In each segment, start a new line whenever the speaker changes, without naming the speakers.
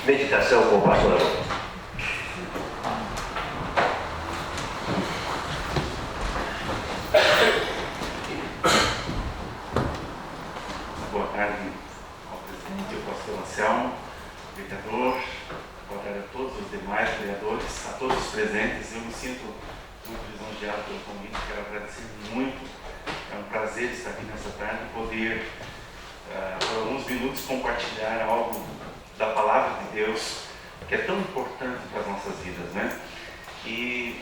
Meditação com o pastor Haroldo.
Boa tarde ao presidente, ao pastor Anselmo, vereador. Boa tarde a todos os demais vereadores, a todos os presentes. Eu me sinto muito lisonjeado pelo convite, quero agradecer muito. É um prazer estar aqui nessa tarde e poder, por alguns minutos, compartilhar algo da palavra de Deus, que é tão importante para as nossas vidas, né? E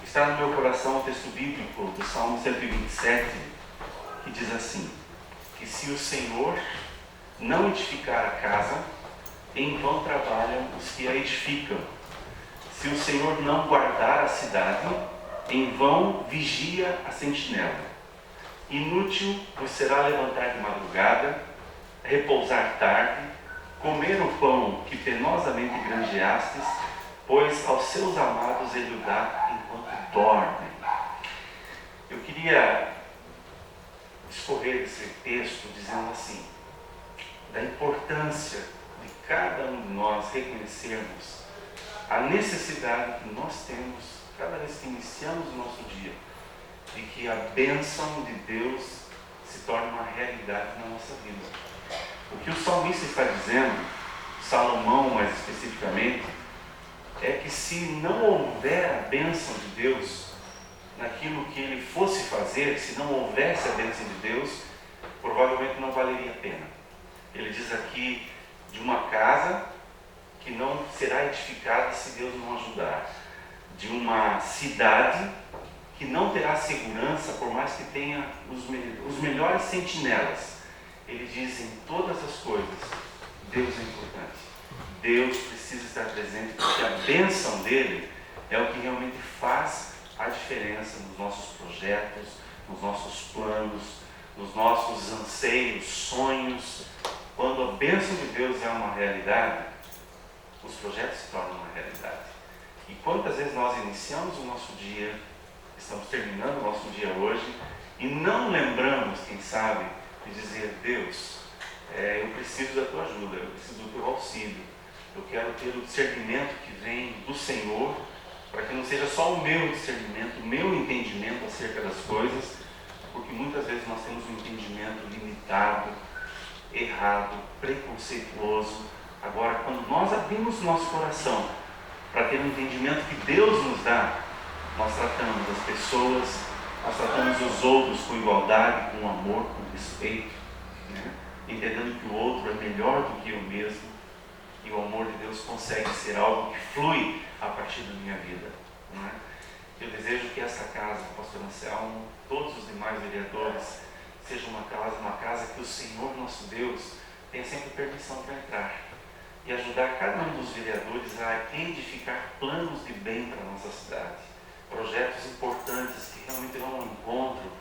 está no meu coração o texto bíblico do Salmo 127, que diz assim: que se o Senhor não edificar a casa, em vão trabalham os que a edificam. Se o Senhor não guardar a cidade, em vão vigia a sentinela. Inútil vos será levantar de madrugada, repousar tarde, comer o pão que penosamente granjeastes, pois aos seus amados ele o dá enquanto dormem. Eu queria discorrer esse texto dizendo assim, da importância de cada um de nós reconhecermos a necessidade que nós temos, cada vez que iniciamos o nosso dia, de que a bênção de Deus se torne uma realidade na nossa vida. O que o salmista está dizendo, Salomão mais especificamente, é que se não houver a bênção de Deus naquilo que ele fosse fazer, se não houvesse a bênção de Deus, provavelmente não valeria a pena. Ele diz aqui de uma casa que não será edificada se Deus não ajudar, de uma cidade que não terá segurança por mais que tenha os melhores sentinelas. Ele diz em todas as coisas, Deus é importante. Deus precisa estar presente, porque a bênção dele é o que realmente faz a diferença nos nossos projetos, nos nossos planos, nos nossos anseios, sonhos. Quando a bênção de Deus é uma realidade, os projetos se tornam uma realidade. E quantas vezes nós iniciamos o nosso dia, estamos terminando o nosso dia hoje, e não lembramos, quem sabe, de dizer: Deus, eu preciso da tua ajuda, eu preciso do teu auxílio, eu quero ter o discernimento que vem do Senhor, para que não seja só o meu discernimento, o meu entendimento acerca das coisas, porque muitas vezes nós temos um entendimento limitado, errado, preconceituoso. Agora, quando nós abrimos nosso coração para ter um entendimento que Deus nos dá, nós tratamos as pessoas, nós tratamos os outros com igualdade, com amor, com respeito, né? Entendendo que o outro é melhor do que eu mesmo, e o amor de Deus consegue ser algo que flui a partir da minha vida, né? Eu desejo que essa casa, pastor Anselmo, todos os demais vereadores, seja uma casa que o Senhor nosso Deus tenha sempre permissão para entrar e ajudar cada um dos vereadores a edificar planos de bem para a nossa cidade, projetos importantes que realmente vão ao encontro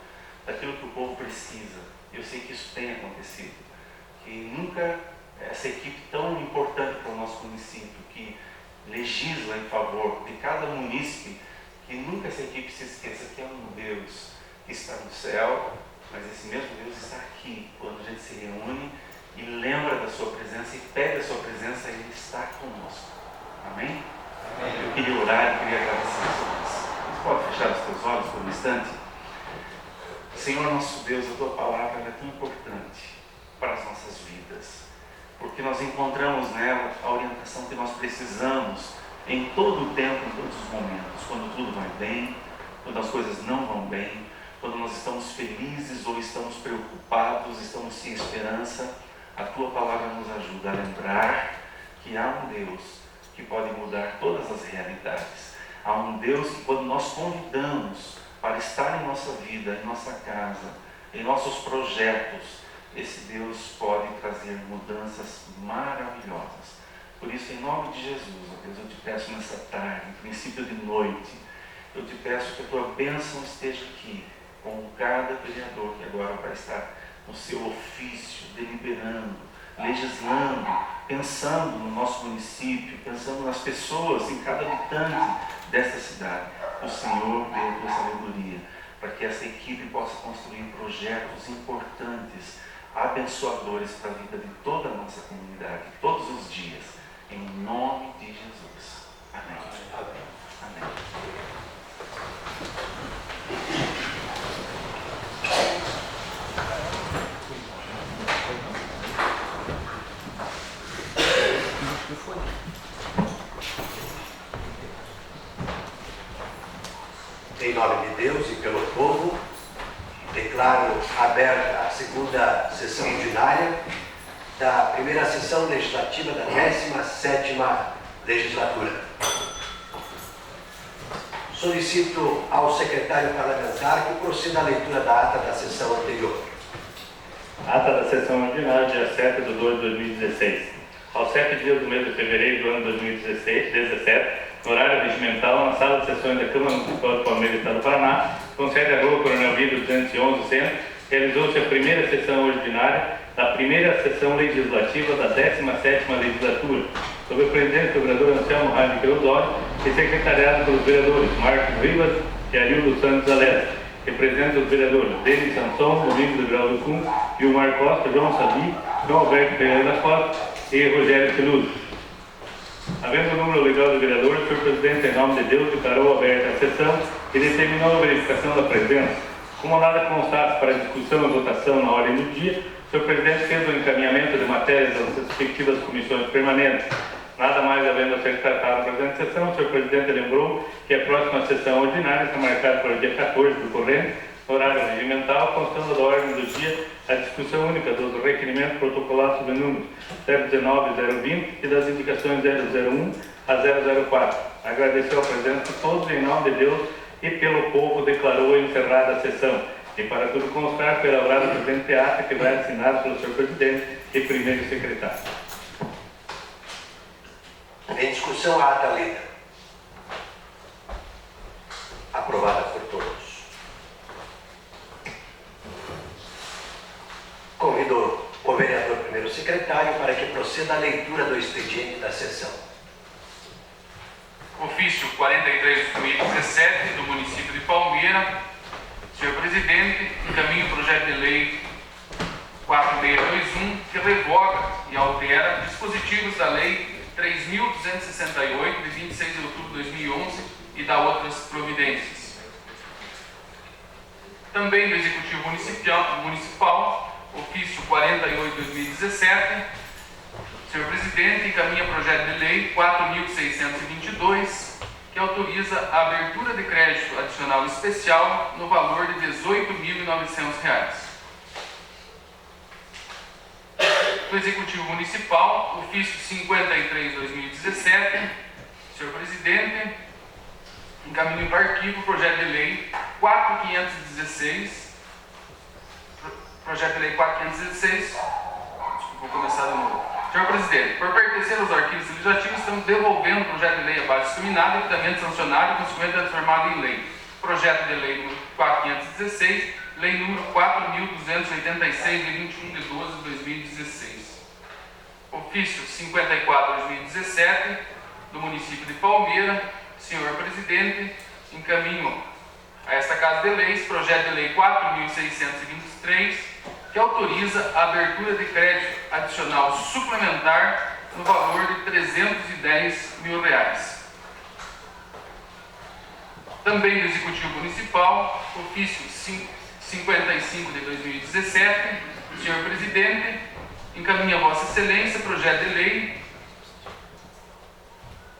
daquilo que o povo precisa. Eu sei que isso tem acontecido, que nunca essa equipe tão importante para o nosso município, que legisla em favor de cada munícipe, que nunca essa equipe se esqueça que é um Deus que está no céu, mas esse mesmo Deus está aqui, quando a gente se reúne e lembra da sua presença e pede a sua presença, Ele está conosco. Amém? Amém. Eu queria orar e queria agradecer a Deus. Você pode fechar os teus olhos por um instante? Senhor nosso Deus, a tua palavra é tão importante para as nossas vidas, porque nós encontramos nela a orientação que nós precisamos em todo o tempo, em todos os momentos, quando tudo vai bem, quando as coisas não vão bem, quando nós estamos felizes ou estamos preocupados, estamos sem esperança. A tua palavra nos ajuda a lembrar que há um Deus que pode mudar todas as realidades. Há um Deus que, quando nós convidamos para estar em nossa vida, em nossa casa, em nossos projetos, esse Deus pode trazer mudanças maravilhosas. Por isso, em nome de Jesus, ó Deus, eu te peço nessa tarde, em princípio de noite, eu te peço que a tua bênção esteja aqui, com cada vereador que agora vai estar no seu ofício, deliberando, legislando, pensando no nosso município, pensando nas pessoas, em cada habitante desta cidade. O Senhor dê a tua sabedoria, para que essa equipe possa construir projetos importantes, abençoadores para a vida de toda a nossa comunidade, todos os dias. Em nome de Jesus. Amém. Amém.
Em nome de Deus e pelo povo, declaro aberta a segunda sessão ordinária da primeira sessão legislativa da 17ª legislatura. Solicito ao secretário parlamentar que proceda à leitura da ata da sessão anterior.
Ata da sessão ordinária, dia 7 de 2 de 2016. Aos 7 dias do mês de fevereiro do ano 2017, no horário regimental, na sala de sessões da Câmara Municipal de Palmeiras, Estado do Paraná, com sede à Rua Coronel Vido 211 Centro, realizou-se a primeira sessão ordinária da primeira sessão legislativa da 17ª legislatura, sob a presidência do vereador Anselmo Heinrich Osório e secretariado pelos vereadores Marcos Rivas e Arildo Santos Alés, representantes dos vereadores Denis Sanson, Domingos do Grau do Cum, Gilmar Costa, João Sabi, João Alberto Pereira da Costa e Rogério Filuto. Havendo o número legal de vereadores, o senhor presidente, em nome de Deus, declarou aberta a sessão e determinou a verificação da presença. Como nada constasse para discussão e votação na ordem do dia, o senhor presidente fez o encaminhamento de matérias das respectivas comissões permanentes. Nada mais havendo a ser tratado na presente sessão, o senhor presidente lembrou que a próxima sessão ordinária está marcada para o dia 14 do corrente, no horário regimental, constando da ordem do dia a discussão única dos requerimentos protocolados sob números 019-020 e das indicações 001 a 004. Agradeceu a presença de todos em nome de Deus e pelo povo declarou encerrada a sessão. E para tudo constar, foi elaborada a presente ata que vai assinada pelo senhor presidente e primeiro secretário.
Em discussão, a ata lida. Aprovada por todos. Convido o vereador primeiro secretário para que proceda à leitura do expediente da sessão.
Ofício 43 de 2017 do município de Palmeira. Senhor presidente, encaminho o projeto de lei 4621 que revoga e altera dispositivos da lei 3.268 de 26 de outubro de 2011 e dá outras providências. Também do Executivo Municipal, ofício 48 de 2017, senhor presidente, encaminha projeto de lei 4.622, que autoriza a abertura de crédito adicional especial no valor de R$ 18.900. Do Executivo Municipal, ofício 53 de 2017, senhor presidente, encaminho para arquivo o projeto de lei 4.516, projeto de lei 416, vou começar de novo. Senhor presidente, por pertencer aos arquivos legislativos, estamos devolvendo o projeto de lei abaixo discriminado, devidamente sancionado e consequentemente transformado em lei. Projeto de lei número 4.516, lei número 4.286, de 21 de 12 de 2016. Ofício 54 de 2017, do município de Palmeira, senhor presidente, encaminho a esta Casa de Leis, projeto de lei 4.623, que autoriza a abertura de crédito adicional suplementar no valor de R$ 310 mil. Também do Executivo Municipal, ofício 55 de 2017, senhor presidente, encaminha a Vossa Excelência projeto de lei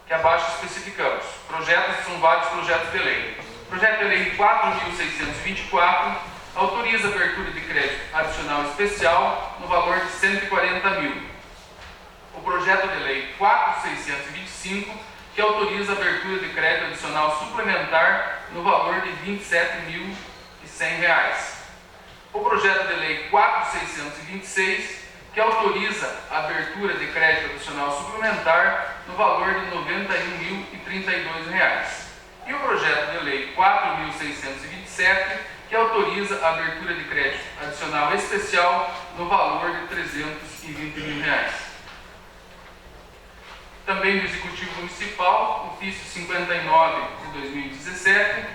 que abaixo especificamos. Projetos são vários projetos de lei. Projeto de lei 4.624 autoriza a abertura de crédito adicional especial no valor de R$ 140 mil. O projeto de lei 4.625, que autoriza a abertura de crédito adicional suplementar no valor de R$ 27.100. O projeto de lei 4.626, que autoriza a abertura de crédito adicional suplementar no valor de R$ 91.032. E o projeto de lei 4.627, que autoriza a abertura de crédito adicional especial no valor de R$ 320 mil. Também do Executivo Municipal, ofício 59 de 2017,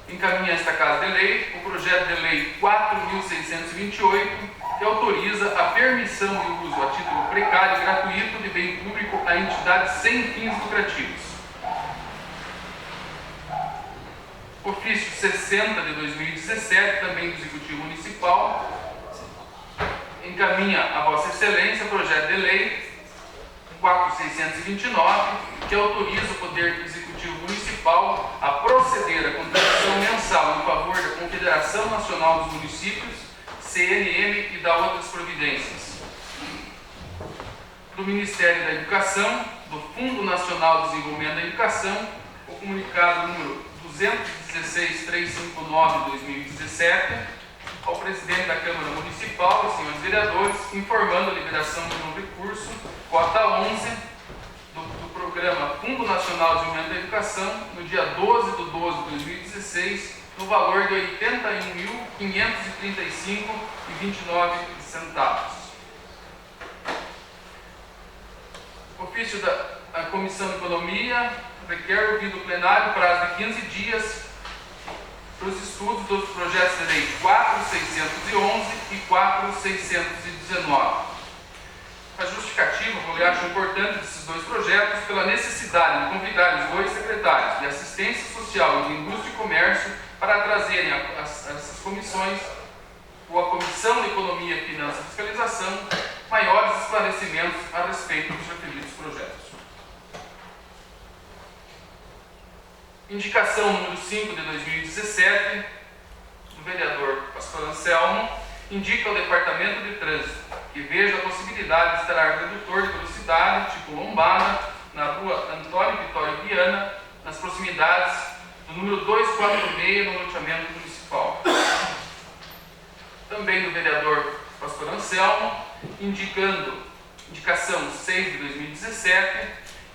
encaminha esta Casa de Lei o projeto de lei 4.628, que que autoriza a permissão de uso a título precário e gratuito de bem público a entidades sem fins lucrativos. Ofício 60 de 2017, também do Executivo Municipal, encaminha a Vossa Excelência projeto de lei 4629, que autoriza o Poder Executivo Municipal a proceder à contribuição mensal em favor da Confederação Nacional dos Municípios, CNM, e da outras providências. Do Ministério da Educação, do Fundo Nacional de Desenvolvimento da Educação, o comunicado número 216.359/2017, ao presidente da Câmara Municipal e senhores vereadores, informando a liberação de um recurso, cota 11, do programa Fundo Nacional de Desenvolvimento da Educação, no dia 12/12/2016, no valor de R$ 81.535,29. Ofício da Comissão de Economia requer ouvido plenário prazo de 15 dias para os estudos dos projetos de lei 4.611 e 4.619. A justificativa, eu acho importante desses dois projetos, pela necessidade de convidar os dois secretários de Assistência Social e de Indústria e Comércio para trazerem a essas comissões, ou a Comissão de Economia, Finanças e Fiscalização, maiores esclarecimentos a respeito dos referidos projetos. Indicação número 5 de 2017, do vereador Pastor Anselmo, indica ao Departamento de Trânsito que veja a possibilidade de instalar redutor de velocidade tipo lombada na rua Antônio Vitório Viana, nas proximidades do número 246 no loteamento municipal. Também do vereador Pastor Anselmo, indicação 6 de 2017,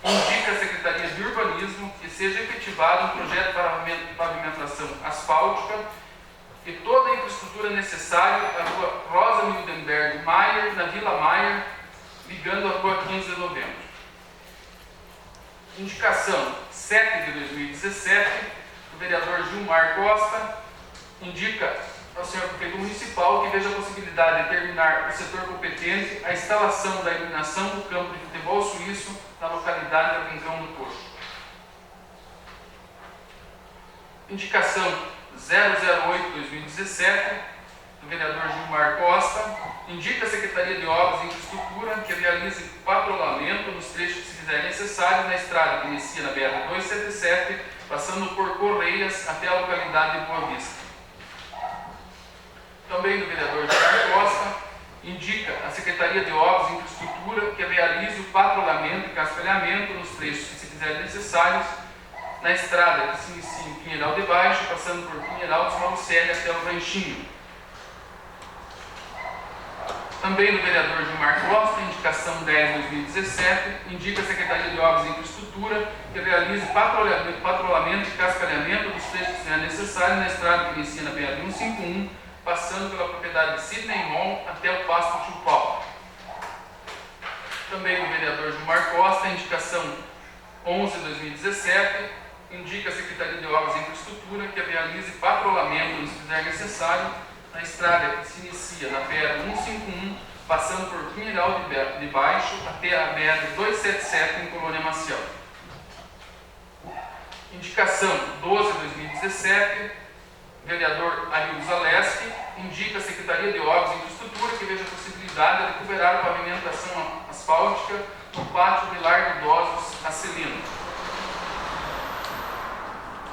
indica a Secretaria de Urbanismo que seja efetivado um projeto para pavimentação asfáltica e toda a infraestrutura necessária à rua Rosa Mildenberg Maier, na Vila Maier, ligando a rua 15 de novembro. Indicação 7 de 2017, do vereador Gilmar Costa, indica ao senhor prefeito municipal que veja a possibilidade de determinar o setor competente a instalação da iluminação do campo de futebol suíço na localidade de Rincão do Coxo. Indicação 008/2017, do vereador Gilmar Costa, indica a Secretaria de Obras e Infraestrutura que realize patrulhamento nos trechos que se fizer necessário na estrada que inicia na BR-277, passando por Correias até a localidade de Boa Vista. Também do vereador Gilmar Costa, indica a Secretaria de Obras e Infraestrutura que realize o patrulhamento e cascalhamento nos trechos que se fizerem necessários na estrada que se inicia em Pinheiral de Baixo, passando por Pinheiral de Malucelli até o Ranchinho. Também do vereador Gilmar Costa, indicação 10/2017, indica a Secretaria de Obras e Infraestrutura que realize patrulhamento e cascalhamento dos trechos que serão necessários na estrada que inicia na BR-151, passando pela propriedade de Sidney Mon até o Pasto Tio Paulo. Também do vereador Gilmar Costa, indicação 11/2017, indica a Secretaria de Obras e Infraestrutura que realize patrulhamento, se fizer necessário, na estrada que se inicia na BR-151, passando por Pinheiral de Baixo até a BR-277 em Colônia Maciel. Indicação 12/2017, vereador Arildo Zaleski, indica a Secretaria de Obras e Infraestrutura que veja a possibilidade de recuperar a pavimentação asfáltica no pátio de Lar de Idosos Acelino.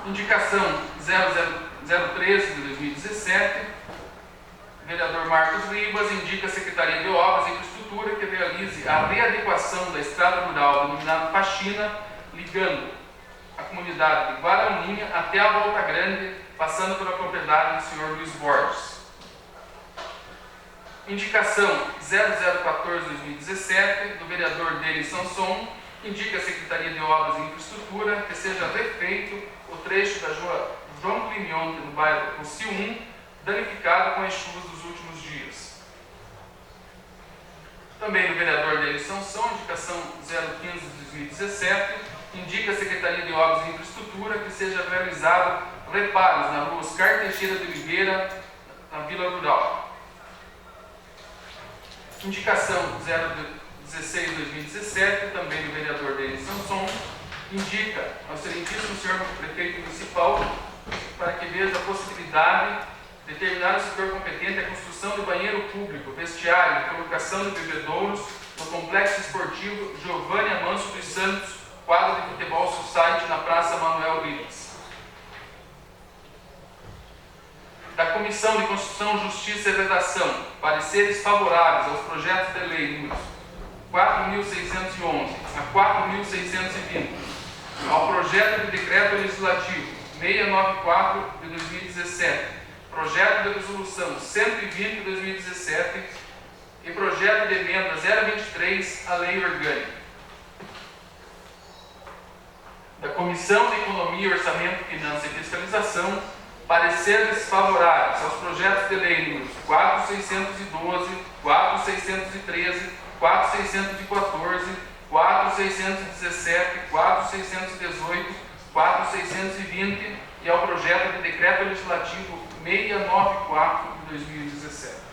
Indicação 003/2017, vereador Marcos Ribas, indica a Secretaria de Obras e Infraestrutura que realize a readequação da estrada rural denominada Faxina, ligando a comunidade de Guarauninha até a Volta Grande, passando pela propriedade do senhor Luiz Borges. Indicação 0014/2017, do vereador Denis Sanson, indica a Secretaria de Obras e Infraestrutura que seja refeito o trecho da rua João Climonte, no bairro Rocio 1, danificado com as chuvas dos últimos dias. Também do vereador Denis Sanson, indicação 015/2017, indica a Secretaria de Obras e Infraestrutura que seja realizado reparos na rua Oscar Teixeira de Oliveira, na Vila Rural. Indicação 016-2017, também do vereador Denis Sanson, indica ao excelentíssimo senhor prefeito municipal para que veja a possibilidade de determinar o setor competente a construção de banheiro público, vestiário e colocação de bebedouros no complexo esportivo Giovanni Amanso dos Santos, quadra de futebol society na Praça Manuel Ribas. Da Comissão de Constituição, Justiça e Redação, pareceres favoráveis aos projetos de lei números 4.611 a 4.620, ao projeto de decreto legislativo 694 de 2017, projeto de resolução 120 de 2017 e projeto de emenda 023 à lei orgânica. Da Comissão de Economia, Orçamento, Finanças e Fiscalização, pareceres favoráveis aos projetos de lei números 4.612, 4.613, 4.614, 4.617, 4.618, 4.620 e ao projeto de decreto legislativo 694 de 2017.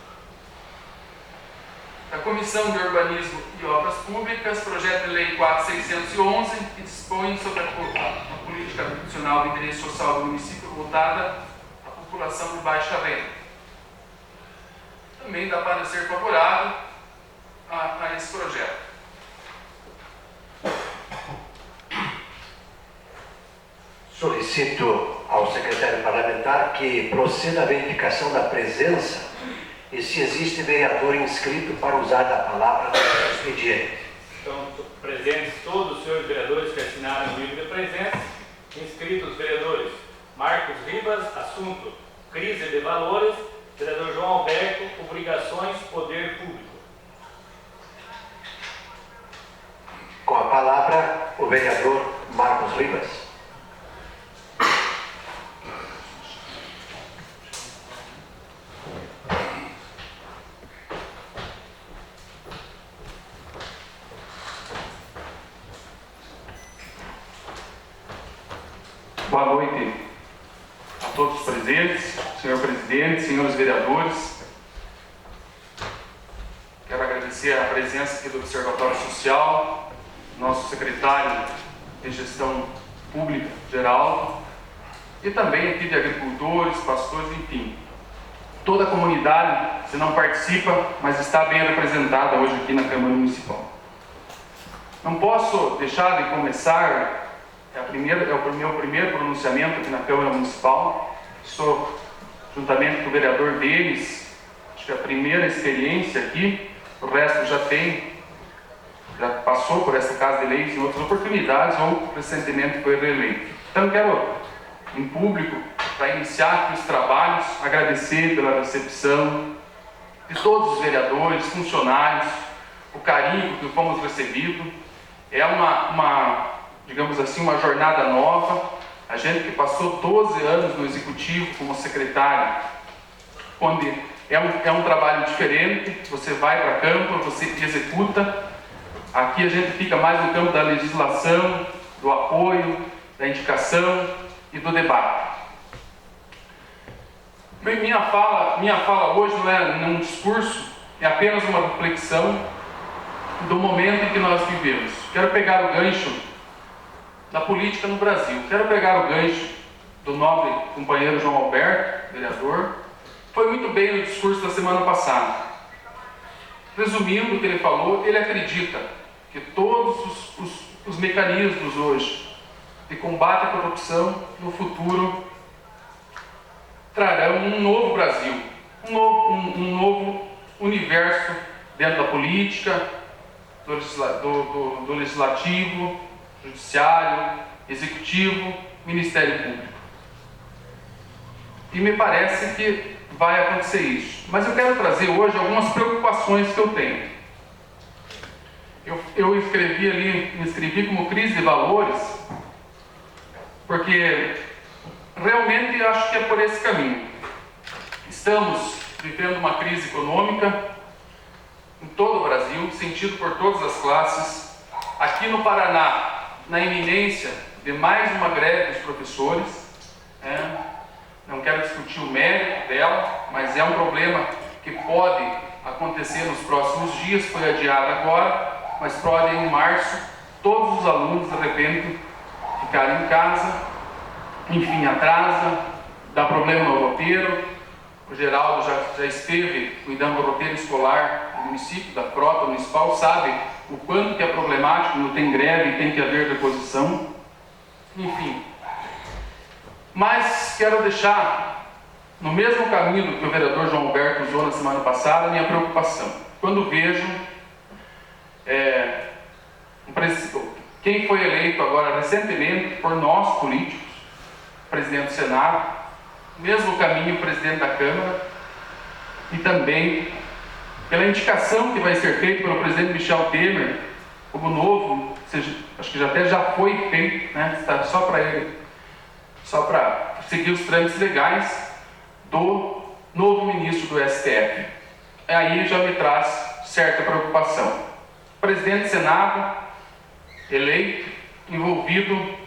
Da Comissão de Urbanismo e Obras Públicas, projeto de lei 4.611, que dispõe sobre a política habitacional de interesse social do município voltada à população de baixa renda. Também dá parecer favorável a esse projeto.
Solicito ao secretário parlamentar que proceda a verificação da presença e se existe vereador inscrito para usar da palavra no expediente.
Estão presentes todos os senhores vereadores que assinaram o livro de presença. Inscritos os vereadores Marcos Ribas, assunto crise de valores, vereador João Alberto, obrigações, poder público.
Com a palavra, o vereador Marcos Ribas.
Boa noite a todos os presentes, senhor presidente, senhores vereadores. Quero agradecer a presença aqui do Observatório Social, nosso secretário de Gestão Pública Geral e também aqui de agricultores, pastores, enfim. Toda a comunidade, se não participa, mas está bem representada hoje aqui na Câmara Municipal. Não posso deixar de começar. É o meu primeiro pronunciamento aqui na Câmara Municipal. Sou, juntamente com o vereador Denis, acho que é a primeira experiência aqui. O resto já passou por essa Casa de Leis em outras oportunidades ou recentemente foi reeleito. Então quero, em público, para iniciar aqui os trabalhos, agradecer pela recepção de todos os vereadores, funcionários, o carinho que fomos recebidos. É digamos assim, uma jornada nova. A gente que passou 12 anos no Executivo como secretário, onde é um trabalho diferente, você vai para campo, você executa. Aqui a gente fica mais no campo da legislação, do apoio, da indicação e do debate. Minha fala hoje não é um discurso, é apenas uma reflexão do momento em que nós vivemos. Quero pegar o gancho da política no Brasil. Quero pegar o gancho do nobre companheiro João Alberto, vereador. Foi muito bem no discurso da semana passada. Resumindo o que ele falou, ele acredita que todos os mecanismos hoje de combate à corrupção no futuro trarão um novo Brasil, um novo universo dentro da política, do legislativo, judiciário, executivo, Ministério Público. E me parece que vai acontecer isso. Mas eu quero trazer hoje algumas preocupações que eu tenho. Eu me inscrevi como crise de valores, porque realmente acho que é por esse caminho. Estamos vivendo uma crise econômica em todo o Brasil, sentido por todas as classes. Aqui no Paraná, na iminência de mais uma greve dos professores. Não quero discutir o mérito dela, mas é um problema que pode acontecer nos próximos dias, foi adiada agora, mas pode em março todos os alunos de repente ficarem em casa, enfim, atrasa, dá problema no roteiro. O Geraldo já esteve cuidando do roteiro escolar do município, da frota municipal, sabe o quanto que é problemático quando tem greve e tem que haver reposição, enfim. Mas quero deixar no mesmo caminho que o vereador João Alberto usou na semana passada a minha preocupação. Quando vejo quem foi eleito agora recentemente por nós políticos, presidente do Senado, mesmo caminho o presidente da Câmara, e também pela indicação que vai ser feita pelo presidente Michel Temer como novo, acho que até já foi feito, né? Está só para ele, só para seguir os trâmites legais do novo ministro do STF. Aí já me traz certa preocupação. Presidente do Senado, eleito, envolvido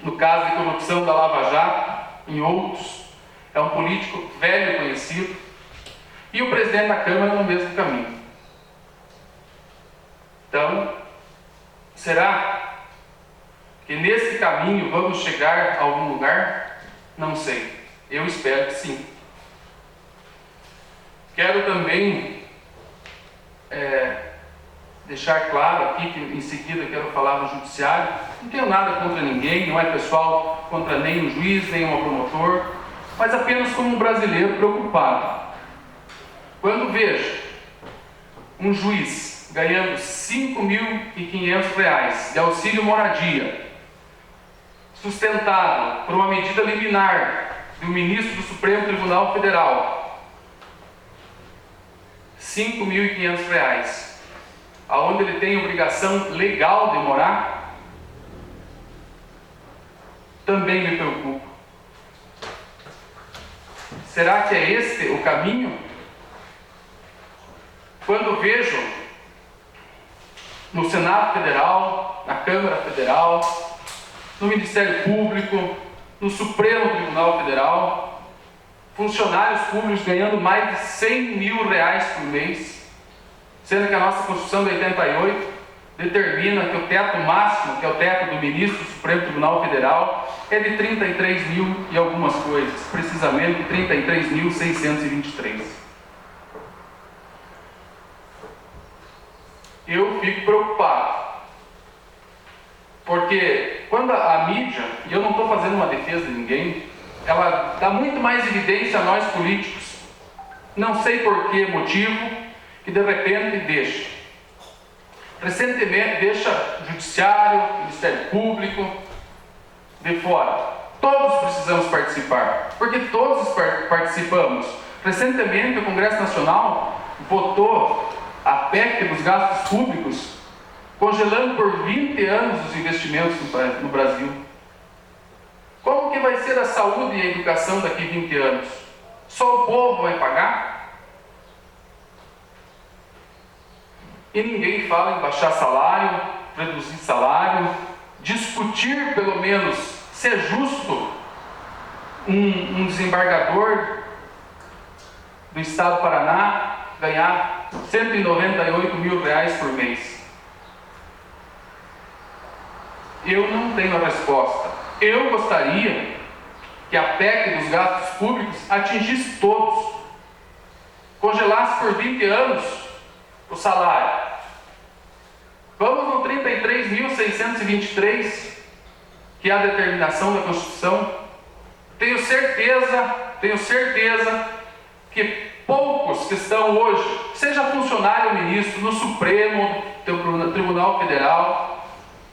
no caso de corrupção da Lava Jato, em outros, é um político velho conhecido, e o presidente da Câmara no mesmo caminho. Então, será que nesse caminho vamos chegar a algum lugar? Não sei. Eu espero que sim. Quero também deixar claro aqui que em seguida quero falar do judiciário. Não tenho nada contra ninguém, não é pessoal contra nem o juiz, nem o promotor, mas apenas como um brasileiro preocupado. Quando vejo um juiz ganhando R$ 5.500 de auxílio moradia, sustentado por uma medida liminar do ministro do Supremo Tribunal Federal, R$ 5.500, aonde ele tem obrigação legal de morar, também me preocupa. Será que é este o caminho? Quando vejo no Senado Federal, na Câmara Federal, no Ministério Público, no Supremo Tribunal Federal, funcionários públicos ganhando mais de R$ 100.000 por mês, sendo que a nossa Constituição de 88 determina que o teto máximo, que é o teto do ministro do Supremo Tribunal Federal, é de 33 mil e algumas coisas, precisamente 33.623. Eu fico preocupado, porque quando a mídia, e eu não estou fazendo uma defesa de ninguém, ela dá muito mais evidência a nós políticos, não sei por que motivo, que de repente recentemente deixa o Judiciário, o Ministério Público de fora. Todos precisamos participar, porque todos participamos. Recentemente o Congresso Nacional votou a PEC dos gastos públicos, congelando por 20 anos os investimentos no Brasil. Como que vai ser a saúde e a educação daqui a 20 anos? Só o povo vai pagar? E ninguém fala em baixar salário, reduzir salário, discutir pelo menos se é justo um desembargador do Estado do Paraná ganhar R$ 198 mil por mês. Eu não tenho a resposta. Eu gostaria que a PEC dos gastos públicos atingisse todos, congelasse por 20 anos o salário. Vamos no 33.623, que é a determinação da Constituição. Tenho certeza que poucos que estão hoje, seja funcionário ministro, no Supremo Tribunal Federal,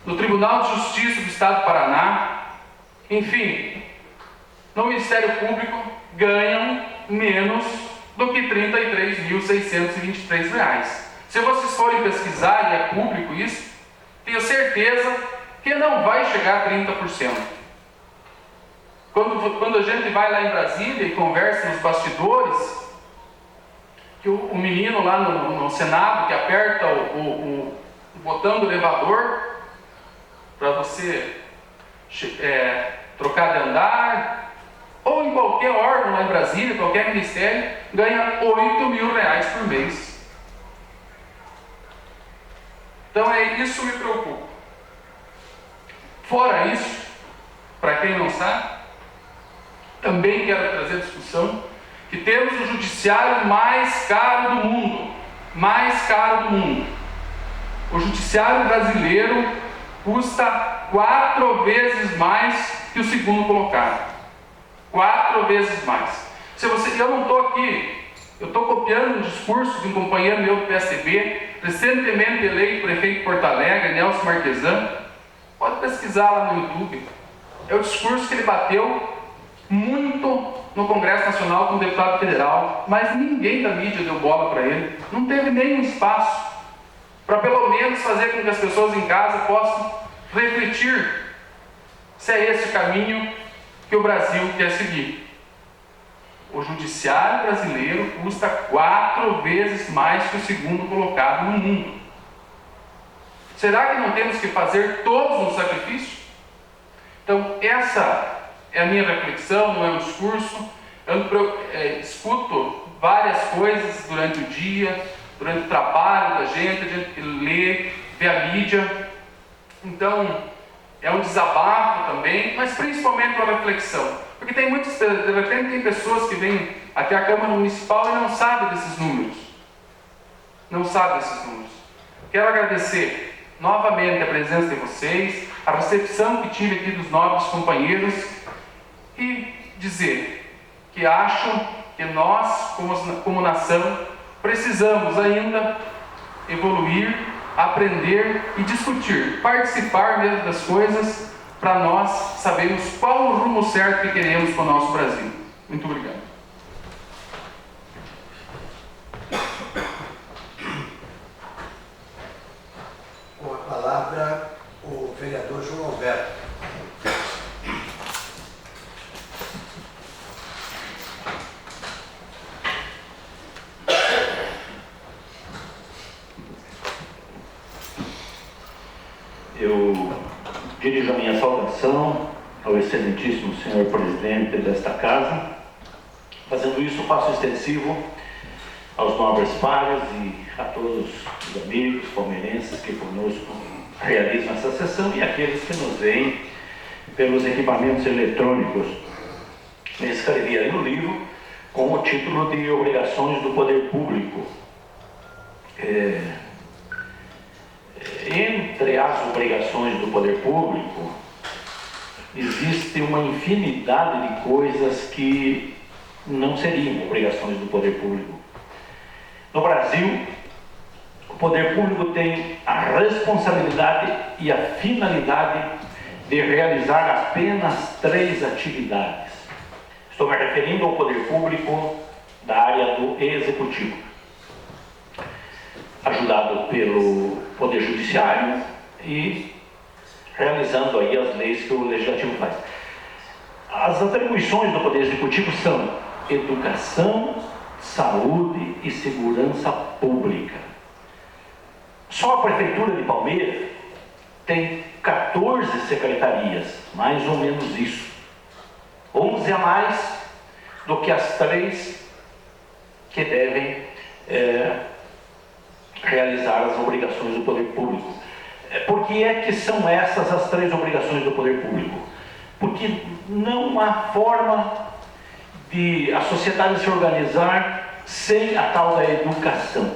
no Tribunal de Justiça do Estado do Paraná, enfim, no Ministério Público, ganham menos do que R$ 33.623. Se vocês forem pesquisar, e é público isso, tenho certeza que não vai chegar a 30%. Quando a gente vai lá em Brasília e conversa nos bastidores, que o menino lá no Senado que aperta o botão do elevador para você trocar de andar, ou em qualquer órgão lá em Brasília, qualquer ministério, ganha R$8.000 por mês. Então isso me preocupa. Fora isso, para quem não sabe, também quero trazer a discussão que temos o judiciário mais caro do mundo. Mais caro do mundo. O judiciário brasileiro custa 4 vezes mais que o segundo colocado. 4 vezes mais. Eu não estou aqui, eu estou copiando um discurso de um companheiro meu do PSDB, recentemente eleito prefeito de Porto Alegre, Nelson Marquesan. Pode pesquisar lá no YouTube. É o discurso que ele bateu muito no Congresso Nacional como deputado federal, mas ninguém da mídia deu bola para ele. Não teve nenhum espaço para pelo menos fazer com que as pessoas em casa possam refletir se é esse o caminho que o Brasil quer seguir. O judiciário brasileiro custa 4 vezes mais que o segundo colocado no mundo. Será que não temos que fazer todos um sacrifício? Então, essa é a minha reflexão, não é um discurso. Eu escuto várias coisas durante o dia, durante o trabalho da gente, a gente lê, vê a mídia. Então, é um desabafo também, mas principalmente uma reflexão. Porque de repente tem pessoas que vêm até a Câmara Municipal e não sabem desses números. Não sabem desses números. Quero agradecer novamente a presença de vocês, a recepção que tive aqui dos nobres companheiros e dizer que acho que nós, como nação, precisamos ainda evoluir, aprender e discutir, participar mesmo das coisas, para nós sabermos qual o rumo certo que queremos para o nosso Brasil. Muito obrigado.
Com a palavra, o vereador João Alberto.
Eu dirijo a minha saudação ao excelentíssimo senhor presidente desta casa. Fazendo isso, faço extensivo aos nobres pares e a todos os amigos palmeirenses que conosco realizam essa sessão e aqueles que nos veem pelos equipamentos eletrônicos. Eu escrevi aí um livro com o título de Obrigações do Poder Público. Entre as obrigações do poder público, existe uma infinidade de coisas que não seriam obrigações do poder público. No Brasil, o poder público tem a responsabilidade e a finalidade de realizar apenas 3 atividades. Estou me referindo ao poder público da área do executivo, ajudado pelo Poder Judiciário e realizando aí as leis que o Legislativo faz. As atribuições do Poder Executivo são educação, saúde e segurança pública. Só a Prefeitura de Palmeiras tem 14 secretarias, mais ou menos isso. 11 a mais do que as 3 que devem realizar as obrigações do poder público. Por que é que são essas as 3 obrigações do poder público? Porque não há forma de a sociedade se organizar sem a tal da educação.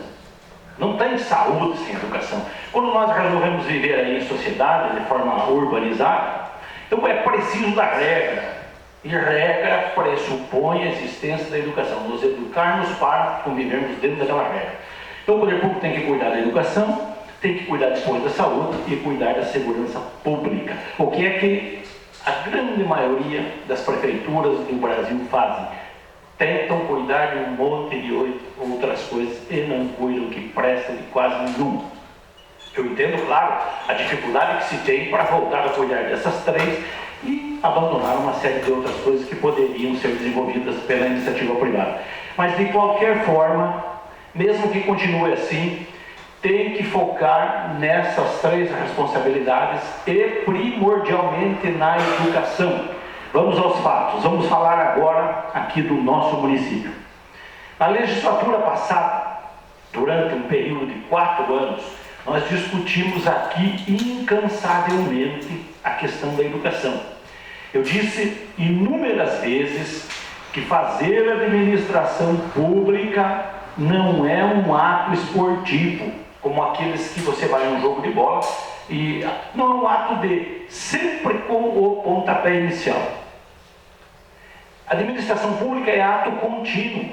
Não tem saúde sem educação. Quando nós resolvemos viver aí em sociedade de forma urbanizada, então é preciso da regra. E regra pressupõe a existência da educação. Nos educarmos para convivermos dentro daquela regra. Então o poder público tem que cuidar da educação, tem que cuidar depois da saúde e cuidar da segurança pública. O que é que a grande maioria das prefeituras do Brasil fazem? Tentam cuidar de um monte de outras coisas e não cuidam que presta de quase nenhuma. Eu entendo, claro, a dificuldade que se tem para voltar a cuidar dessas 3 e abandonar uma série de outras coisas que poderiam ser desenvolvidas pela iniciativa privada. Mas de qualquer forma, mesmo que continue assim, tem que focar nessas 3 responsabilidades e primordialmente na educação. Vamos aos fatos. Vamos falar agora aqui do nosso município. Na legislatura passada, durante um período de 4 anos, nós discutimos aqui incansavelmente a questão da educação. Eu disse inúmeras vezes que fazer administração pública não é um ato esportivo, como aqueles que você vai a um jogo de bola, e não é um ato de sempre com o pontapé inicial. A administração pública é ato contínuo,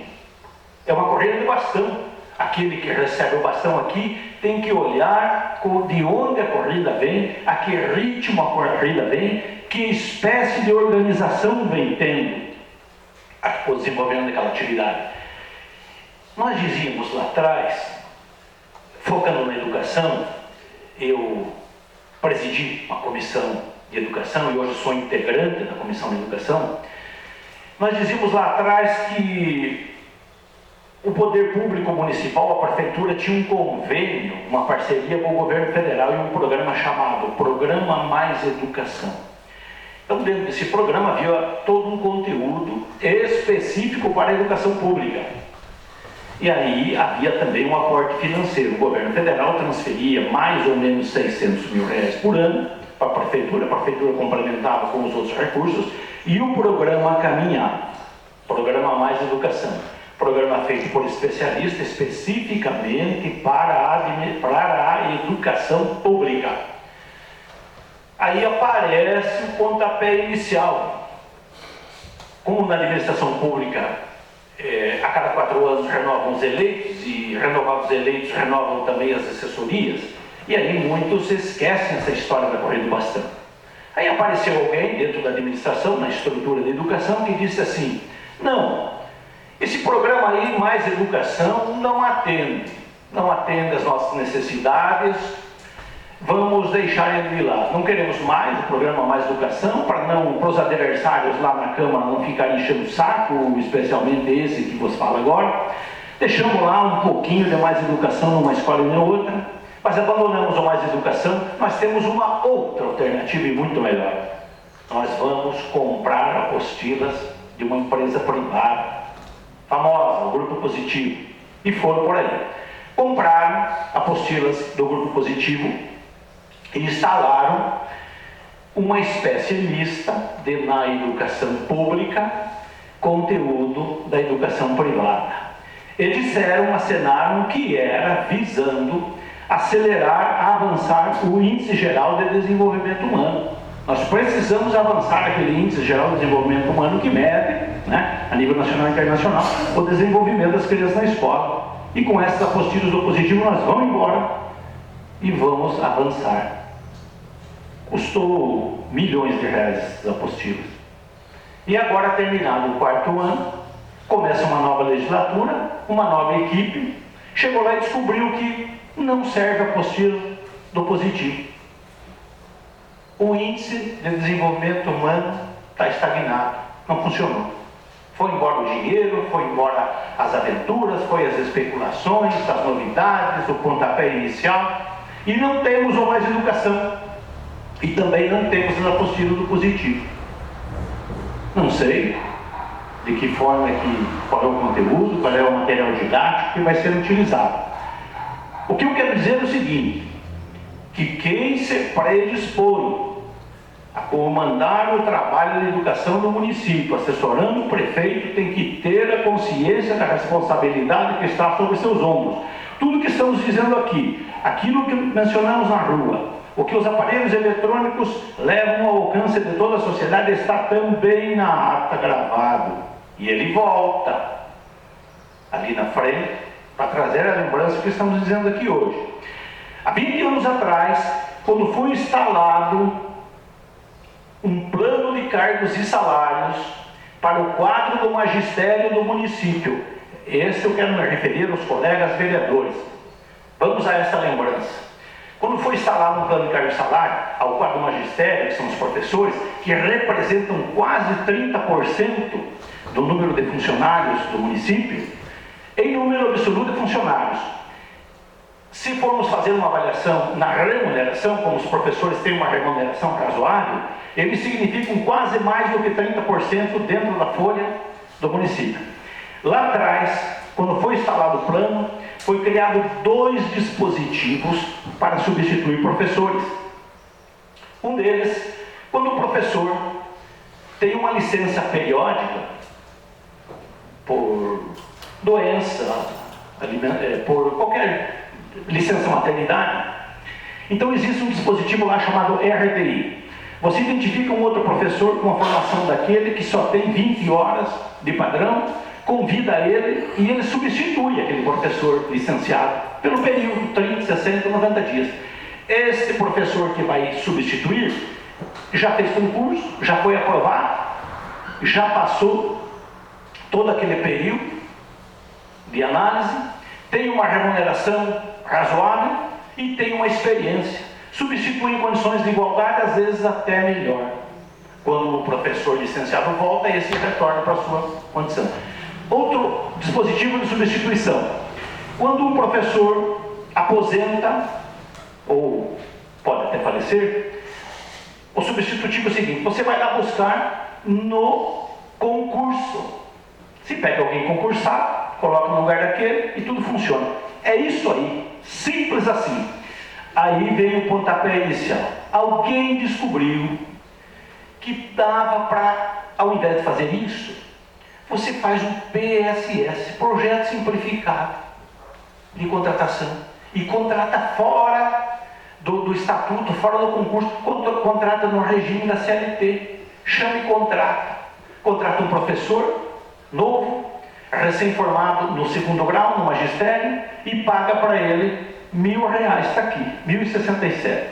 é uma corrida de bastão. Aquele que recebe o bastão aqui tem que olhar de onde a corrida vem, a que ritmo a corrida vem, que espécie de organização vem tendo o desenvolvimento daquela atividade. Nós dizíamos lá atrás, focando na educação, eu presidi uma comissão de educação e hoje sou integrante da comissão de educação. Nós dizíamos lá atrás que o poder público municipal, a prefeitura, tinha um convênio, uma parceria com o governo federal e um programa chamado Programa Mais Educação. Então, dentro desse programa havia todo um conteúdo específico para a educação pública. E aí havia também um aporte financeiro. O governo federal transferia mais ou menos 600 mil reais por ano para a prefeitura complementava com os outros recursos e o programa caminhava. Programa Mais Educação. Programa feito por especialistas especificamente para a educação pública. Aí aparece o pontapé inicial. Como na administração pública, a cada 4 anos renovam os eleitos, e renovados os eleitos renovam também as assessorias, e aí muitos esquecem essa história da corrida do bastão. Aí apareceu alguém dentro da administração, na estrutura da educação, que disse assim: não, esse programa aí, Mais Educação, não atende às nossas necessidades, vamos deixar ele de lado. Não queremos mais o programa Mais Educação, para os adversários lá na Câmara não ficarem enchendo o saco, especialmente esse que vos fala agora. Deixamos lá um pouquinho de Mais Educação numa escola e na outra, mas abandonamos o Mais Educação. Nós temos uma outra alternativa e muito melhor. Nós vamos comprar apostilas de uma empresa privada, famosa, o Grupo Positivo, e foram por aí. Compraram apostilas do Grupo Positivo e instalaram uma espécie mista na educação pública, conteúdo da educação privada. E disseram, acenaram que era visando acelerar, avançar o índice geral de desenvolvimento humano. Nós precisamos avançar aquele índice geral de desenvolvimento humano que mede, a nível nacional e internacional, o desenvolvimento das crianças na escola. E com essas apostilas do Positivo nós vamos embora e vamos avançar. Custou milhões de reais essas apostilas. E agora, terminado o 4º ano, começa uma nova legislatura, uma nova equipe, chegou lá e descobriu que não serve a apostila do Positivo. O índice de desenvolvimento humano está estagnado, não funcionou. Foi embora o dinheiro, foi embora as aventuras, foi as especulações, as novidades, o pontapé inicial, e não temos o Mais Educação. E também não temos a apostila do Positivo. Não sei de que forma qual é o conteúdo, qual é o material didático que vai ser utilizado. O que eu quero dizer é o seguinte, que quem se predispõe a comandar o trabalho de educação do município, assessorando o prefeito, tem que ter a consciência da responsabilidade que está sobre seus ombros. Tudo que estamos dizendo aqui, aquilo que mencionamos na rua, o que os aparelhos eletrônicos levam ao alcance de toda a sociedade está também na ata gravado. E ele volta ali na frente para trazer a lembrança que estamos dizendo aqui hoje. Há 20 anos atrás, quando foi instalado um plano de cargos e salários para o quadro do magistério do município, esse eu quero me referir aos colegas vereadores. Vamos a essa lembrança. Quando foi instalado um plano de cargo e salário ao quadro do magistério, que são os professores, que representam quase 30% do número de funcionários do município, em número absoluto de funcionários, se formos fazer uma avaliação na remuneração, como os professores têm uma remuneração razoável, eles significam quase mais do que 30% dentro da folha do município. Lá atrás, quando foi instalado o plano, foi criado 2 dispositivos para substituir professores. Um deles, quando o professor tem uma licença periódica por doença, por qualquer licença maternidade, então existe um dispositivo lá chamado RTI. Você identifica um outro professor com a formação daquele que só tem 20 horas de padrão, convida ele e ele substitui aquele professor licenciado pelo período 30, 60, 90 dias. Esse professor que vai substituir já fez concurso, já foi aprovado, já passou todo aquele período de análise, tem uma remuneração razoável e tem uma experiência. Substitui em condições de igualdade, às vezes até melhor. Quando o professor licenciado volta, esse retorna para a sua condição. Outro dispositivo de substituição. Quando o professor aposenta, ou pode até falecer, o substitutivo é o seguinte: você vai lá buscar no concurso. Se pega alguém concursado, coloca no lugar daquele e tudo funciona. É isso aí, simples assim. Aí veio o pontapé inicial. Alguém descobriu que dava para, ao invés de fazer isso, você faz um PSS, Projeto Simplificado de Contratação, e contrata fora do estatuto, fora do concurso, contrata no regime da CLT, chama e contrata um professor novo, recém-formado no 2º grau, no magistério, e paga para ele R$1.000, está aqui, 1.067.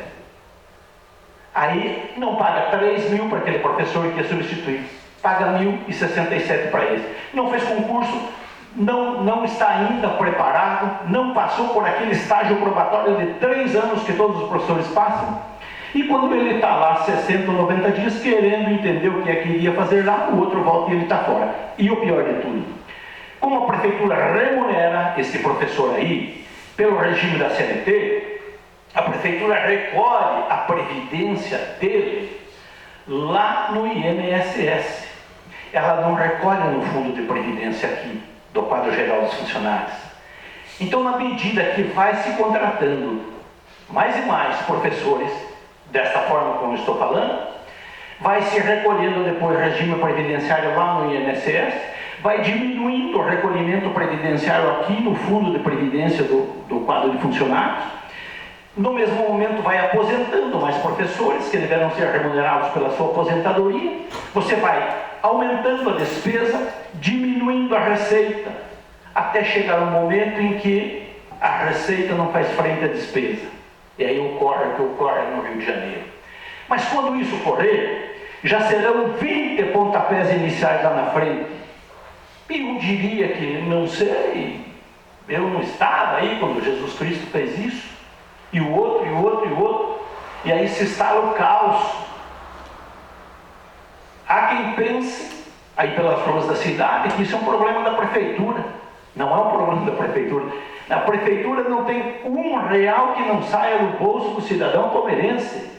Aí não paga 3.000 para aquele professor que é substituído, paga 1.067 para ele. Não fez concurso, não está ainda preparado, não passou por aquele estágio probatório de 3 anos que todos os professores passam, e quando ele está lá 60 ou 90 dias querendo entender o que é que iria fazer lá, o outro volta e ele está fora. E o pior de tudo, como a prefeitura remunera esse professor aí, pelo regime da CLT, a prefeitura recolhe a previdência dele lá no INSS. Ela não recolhe no fundo de previdência aqui, do quadro geral dos funcionários. Então, na medida que vai se contratando mais e mais professores, desta forma como eu estou falando, vai se recolhendo depois o regime previdenciário lá no INSS, vai diminuindo o recolhimento previdenciário aqui no fundo de previdência do quadro de funcionários. No mesmo momento vai aposentando mais professores que deverão ser remunerados pela sua aposentadoria. Você vai aumentando a despesa, diminuindo a receita, até chegar um momento em que a receita não faz frente à despesa. E aí ocorre o que ocorre no Rio de Janeiro. Mas quando isso ocorrer, já serão 20 pontapés iniciais lá na frente. E eu diria que, não sei, eu não estava aí quando Jesus Cristo fez isso, e o outro, e o outro, e o outro, e aí se instala o caos. Há quem pense, aí pelas ruas da cidade, que isso é um problema da prefeitura. Não é um problema da prefeitura. A prefeitura não tem R$1 que não saia do bolso do cidadão palmeirense.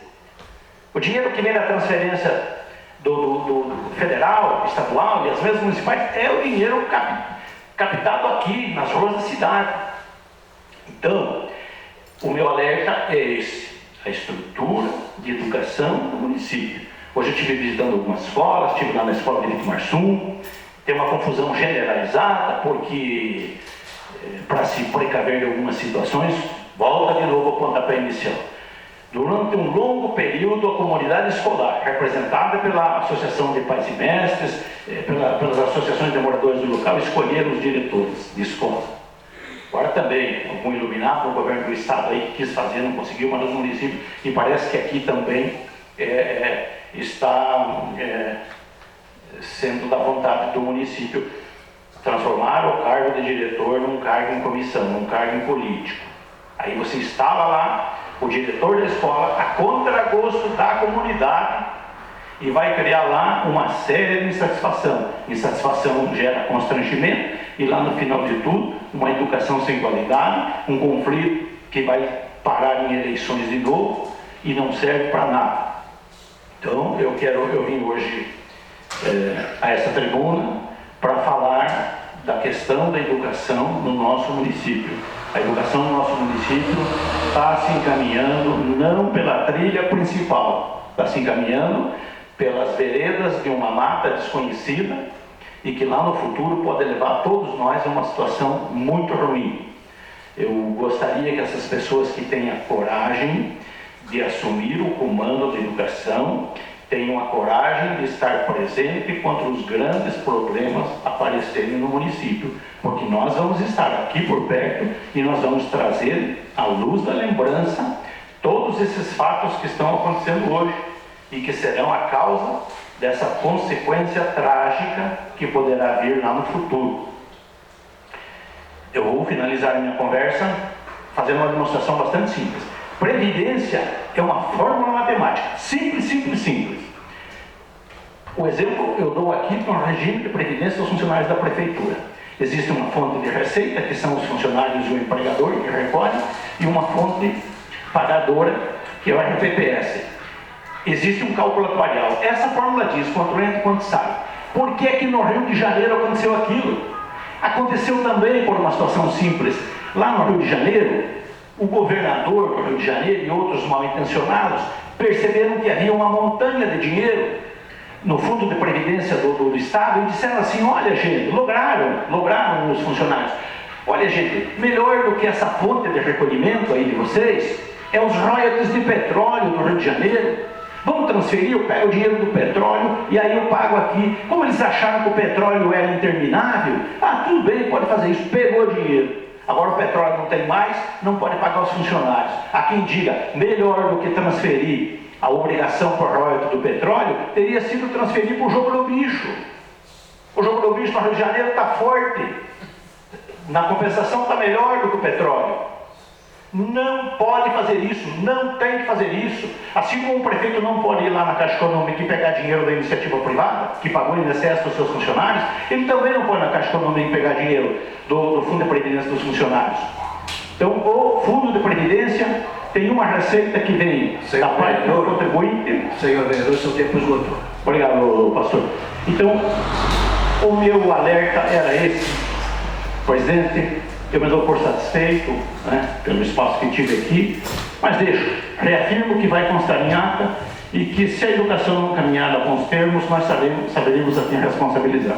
O dinheiro que vem da transferência do federal, estadual e às vezes municipais é o dinheiro captado aqui, nas ruas da cidade. Então, o meu alerta é esse: a estrutura de educação do município. Hoje eu estive visitando algumas escolas, estive lá na escola de Vitimarsum, tem uma confusão generalizada, porque para se precaver de algumas situações, volta de novo ao pontapé inicial. Durante um longo período, a comunidade escolar, representada pela Associação de Pais e Mestres, pelas associações de moradores do local, escolheram os diretores de escola. Agora também, algum iluminado, o governo do estado aí que quis fazer, não conseguiu, mas nos municípios, e parece que aqui também está sendo da vontade do município transformar o cargo de diretor num cargo em comissão, num cargo em político. Aí você instala lá o diretor da escola a contragosto da comunidade e vai criar lá uma séria insatisfação. Insatisfação gera constrangimento e lá no final de tudo, uma educação sem qualidade, um conflito que vai parar em eleições de novo e não serve para nada. Então, eu vim hoje a essa tribuna para falar da questão da educação no nosso município. A educação no nosso município está se encaminhando não pela trilha principal, está se encaminhando pelas veredas de uma mata desconhecida e que lá no futuro pode levar todos nós a uma situação muito ruim. Eu gostaria que essas pessoas que têm a coragem de assumir o comando da educação tenham a coragem de estar presente quando os grandes problemas aparecerem no município, porque nós vamos estar aqui por perto e nós vamos trazer à luz da lembrança todos esses fatos que estão acontecendo hoje e que serão a causa dessa consequência trágica que poderá vir lá no futuro. Eu vou finalizar a minha conversa fazendo uma demonstração bastante simples. Previdência é uma fórmula matemática, simples, simples, simples. O exemplo eu dou aqui para um regime de previdência dos funcionários da prefeitura. Existe uma fonte de receita, que são os funcionários e o empregador que recolhe, e uma fonte pagadora, que é o RPPS. Existe um cálculo atuarial. Essa fórmula diz quanto entra e quanto sai. Por que é que no Rio de Janeiro aconteceu aquilo? Aconteceu também por uma situação simples. Lá no Rio de Janeiro, o governador do Rio de Janeiro e outros mal intencionados perceberam que havia uma montanha de dinheiro no fundo de previdência do Estado e disseram assim: olha gente, lograram os funcionários, olha gente, melhor do que essa fonte de recolhimento aí de vocês é os royalties de petróleo do Rio de Janeiro. Vamos transferir, eu pego o dinheiro do petróleo e aí eu pago aqui. Como eles acharam que o petróleo era interminável, tudo bem, pode fazer isso, pegou o dinheiro. Agora o petróleo não tem mais, não pode pagar os funcionários. Há quem diga, melhor do que transferir a obrigação por royalties do petróleo, teria sido transferir para o jogo do bicho. O jogo do bicho no Rio de Janeiro está forte. Na compensação está melhor do que o petróleo. Não pode fazer isso, não tem que fazer isso. Assim como o prefeito não pode ir lá na Caixa Econômica e pegar dinheiro da iniciativa privada, que pagou em excesso dos seus funcionários, ele também não pode ir na Caixa Econômica e pegar dinheiro do Fundo de Previdência dos funcionários. Então, o Fundo de Previdência tem uma receita que vem da parte do contribuinte.
Senhor vereador, seu tempo esgotou.
Obrigado, pastor. Então, o meu alerta era esse. Presidente, eu me dou por satisfeito, pelo espaço que tive aqui, mas reafirmo que vai constar em ata e que se a educação não caminhar a bons termos, nós saberemos a quem responsabilizar.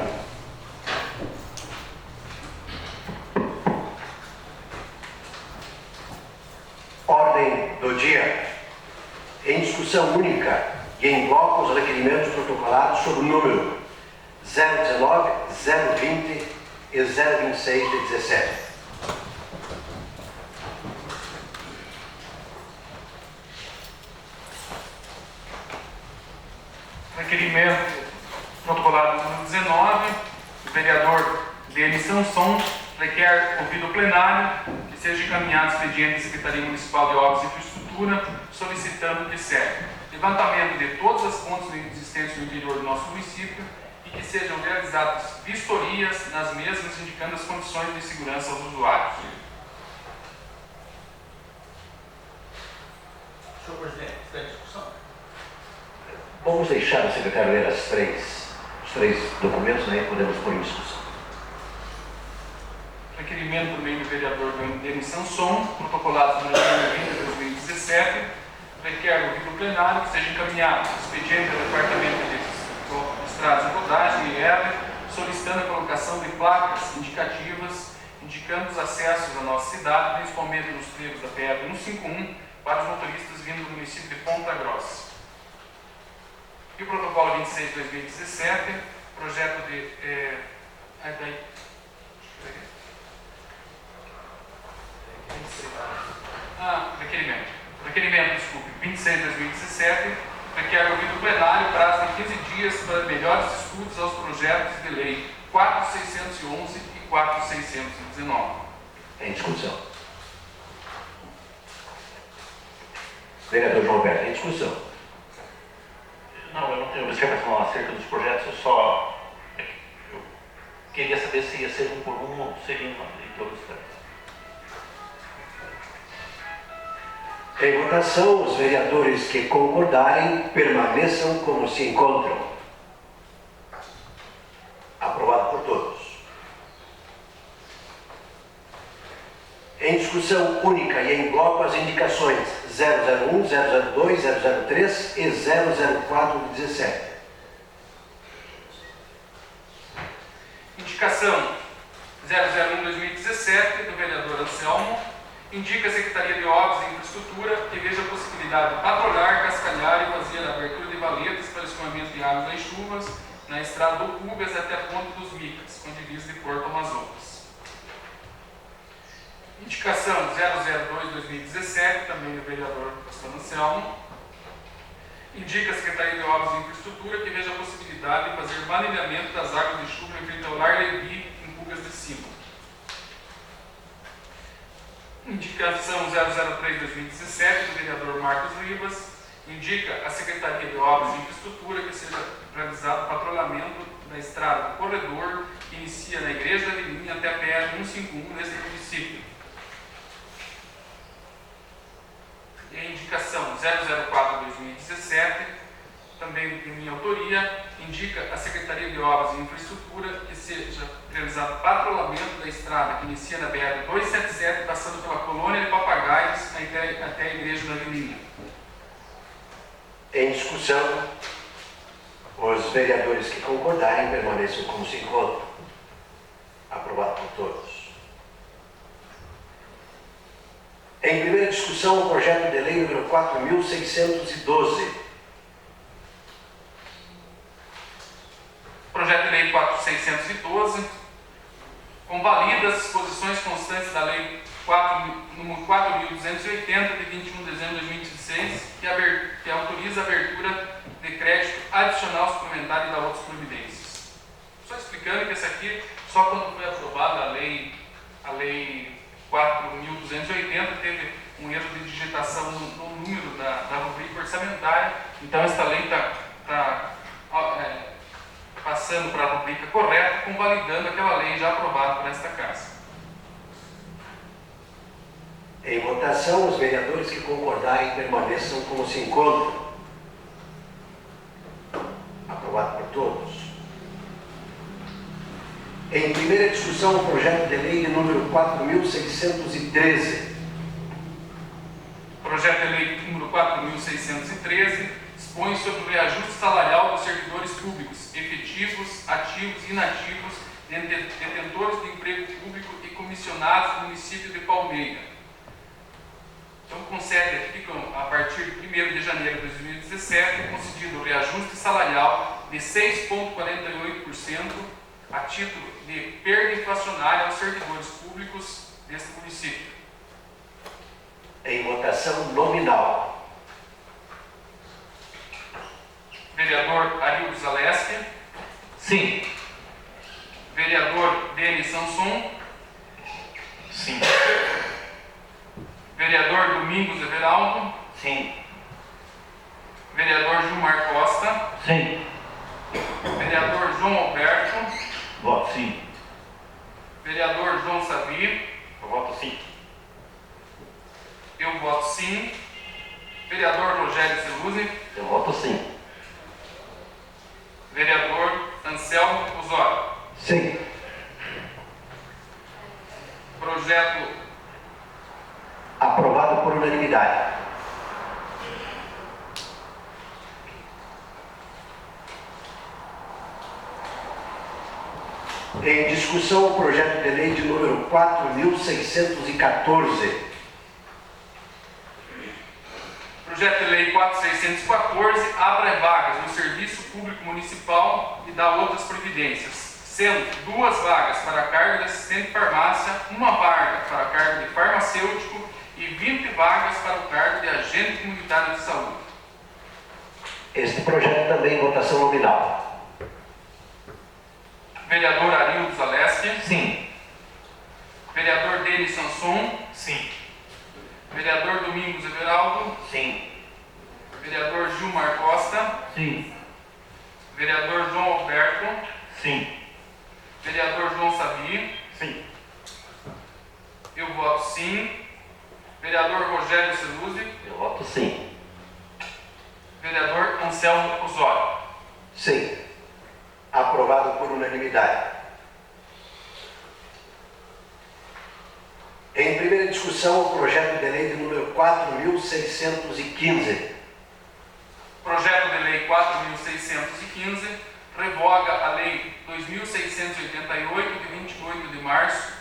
Ordem do dia. Em discussão única e em bloco os requerimentos protocolados sob o número 019, 020 e 026 de 17.
Requerimento protocolado número 19, o vereador Denis Sanson requer ouvido plenário que seja encaminhado expediente da Secretaria Municipal de Obras e Infraestrutura solicitando que serve levantamento de todas as pontes existentes no interior do nosso município e que sejam realizadas vistorias nas mesmas indicando as condições de segurança aos usuários.
Senhor presidente, está em discussão. Vamos deixar o secretário ler os três documentos, né? Podemos pôr em discussão.
Requerimento por meio do vereador Denis Sanson, protocolado no dia 20 de 2017, requer ouvido plenário que seja encaminhado expediente do Departamento de Estradas e Rodagem, IER, solicitando a colocação de placas indicativas, indicando os acessos à nossa cidade, principalmente nos trilhos da PR 151, para os motoristas vindo do município de Ponta Grossa. E o protocolo 26 de 2017, projeto de... Requerimento, 26 de 2017, requer ouvido plenário prazo de 15 dias para melhores estudos aos projetos de lei 4.611 e 4.619.
Em discussão. Vereador João Alberto, em discussão. Não, eu não tenho observação acerca dos projetos, eu queria saber se ia ser um por um ou seria em todos os três.
Em votação, os vereadores que concordarem permaneçam como se encontram. Aprovado por todos. Em discussão única e em bloco as indicações 001, 002, 003 e 00417.
Indicação 001/2017 do vereador Anselmo. Indica a Secretaria de Obras e Infraestrutura que veja a possibilidade de patrulhar, cascalhar e fazer a abertura de valetas para escoamento de águas das chuvas na estrada do Cúbias até a Ponte dos Micas, com divisa de Porto Amazonas. Indicação 002/2017, também do vereador Pastor Anselmo. Indica a Secretaria de Obras e Infraestrutura que veja a possibilidade de fazer manilhamento das águas de chuva em frente ao Lar Levi, em Cúbias de Cima. Indicação 003/2017 do vereador Marcos Ribas. Indica a Secretaria de Obras e Infraestrutura que seja realizado o patrulhamento da estrada do corredor que inicia na Igreja da Vilinha até a PR 151 neste município. E a indicação 004/2017, também de minha autoria, indica a Secretaria de Obras e Infraestrutura que seja realizado patrulhamento da estrada que inicia na BR 277, passando pela colônia de Papagaios até a Igreja da Vilinha.
Em discussão, os vereadores que concordarem permaneçam como se encontram. Aprovado por todos. Em primeira discussão, o projeto de lei número 4.612.
Projeto de Lei 4.612 convalida as disposições constantes da Lei número 4.280, de 21 de dezembro de 2016, que autoriza a abertura de crédito adicional suplementar e da outras providências. Só explicando que essa aqui, só quando foi aprovada a Lei 4.280, teve um erro de digitação no número da rubrica orçamentária, então esta lei está passando para a rubrica correta, convalidando aquela lei já aprovada por esta Casa.
Em votação, os vereadores que concordarem permaneçam como se encontram. Aprovado por todos. Em primeira discussão, o projeto de lei número 4.613.
Projeto de lei número 4.613 dispõe sobre o reajuste salarial dos servidores públicos, efetivos, ativos e inativos, detentores de emprego público e comissionados do município de Palmeira. Então, concede aqui, a partir de 1º de janeiro de 2017, concedido o reajuste salarial de 6,48% a título de perda inflacionária aos servidores públicos deste município.
Em votação nominal.
Vereador Arildo Zaleski.
Sim.
Vereador Denis Sanson.
Sim.
Vereador Domingos Everaldo.
Sim.
Vereador Gilmar Costa.
Sim.
Vereador João Alberto.
Voto sim.
Vereador João Savi.
Eu voto sim.
Eu voto sim. Vereador Rogério Celuzi.
Eu voto sim.
Vereador Anselmo Osório.
Sim.
Projeto
Aprovado por unanimidade. Em discussão, o projeto de lei de número 4.614.
Projeto de Lei 4.614 abre vagas no Serviço Público Municipal e dá outras providências, sendo 2 vagas para a cargo de assistente de farmácia, 1 vaga para a cargo de farmacêutico e 20 vagas para o cargo de agente comunitário de saúde.
Este projeto também em votação nominal.
Vereador Arildo Zaleski.
Sim.
Vereador Denis Sanson.
Sim.
Vereador Domingos Everaldo.
Sim.
Vereador Gilmar Costa.
Sim.
Vereador João Alberto.
Sim.
Vereador João Savi.
Sim.
Eu voto sim. Vereador Rogério Celuzi.
Eu voto sim.
Vereador Anselmo Osório.
Sim. Aprovado por unanimidade. Em primeira discussão, o projeto de lei de número 4.615.
Projeto de Lei 4.615 revoga a Lei 2.688, de 28 de março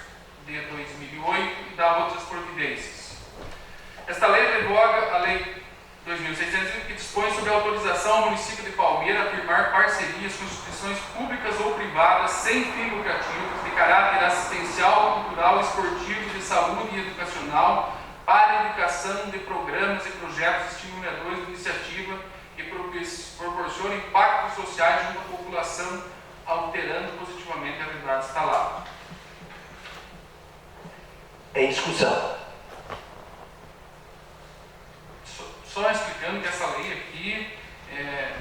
de 2008, e dá outras providências. Esta lei revoga a Lei 2.615, que dispõe sobre a autorização ao município de Palmeira a firmar parcerias com instituições públicas ou privadas sem fim lucrativo de caráter assistencial, cultural, esportivo, de saúde e educacional para a educação de programas e projetos estimuladores de iniciativa que proporcionam impactos sociais junto à população, alterando positivamente a realidade instalada.
Em discussão.
Só explicando que essa lei aqui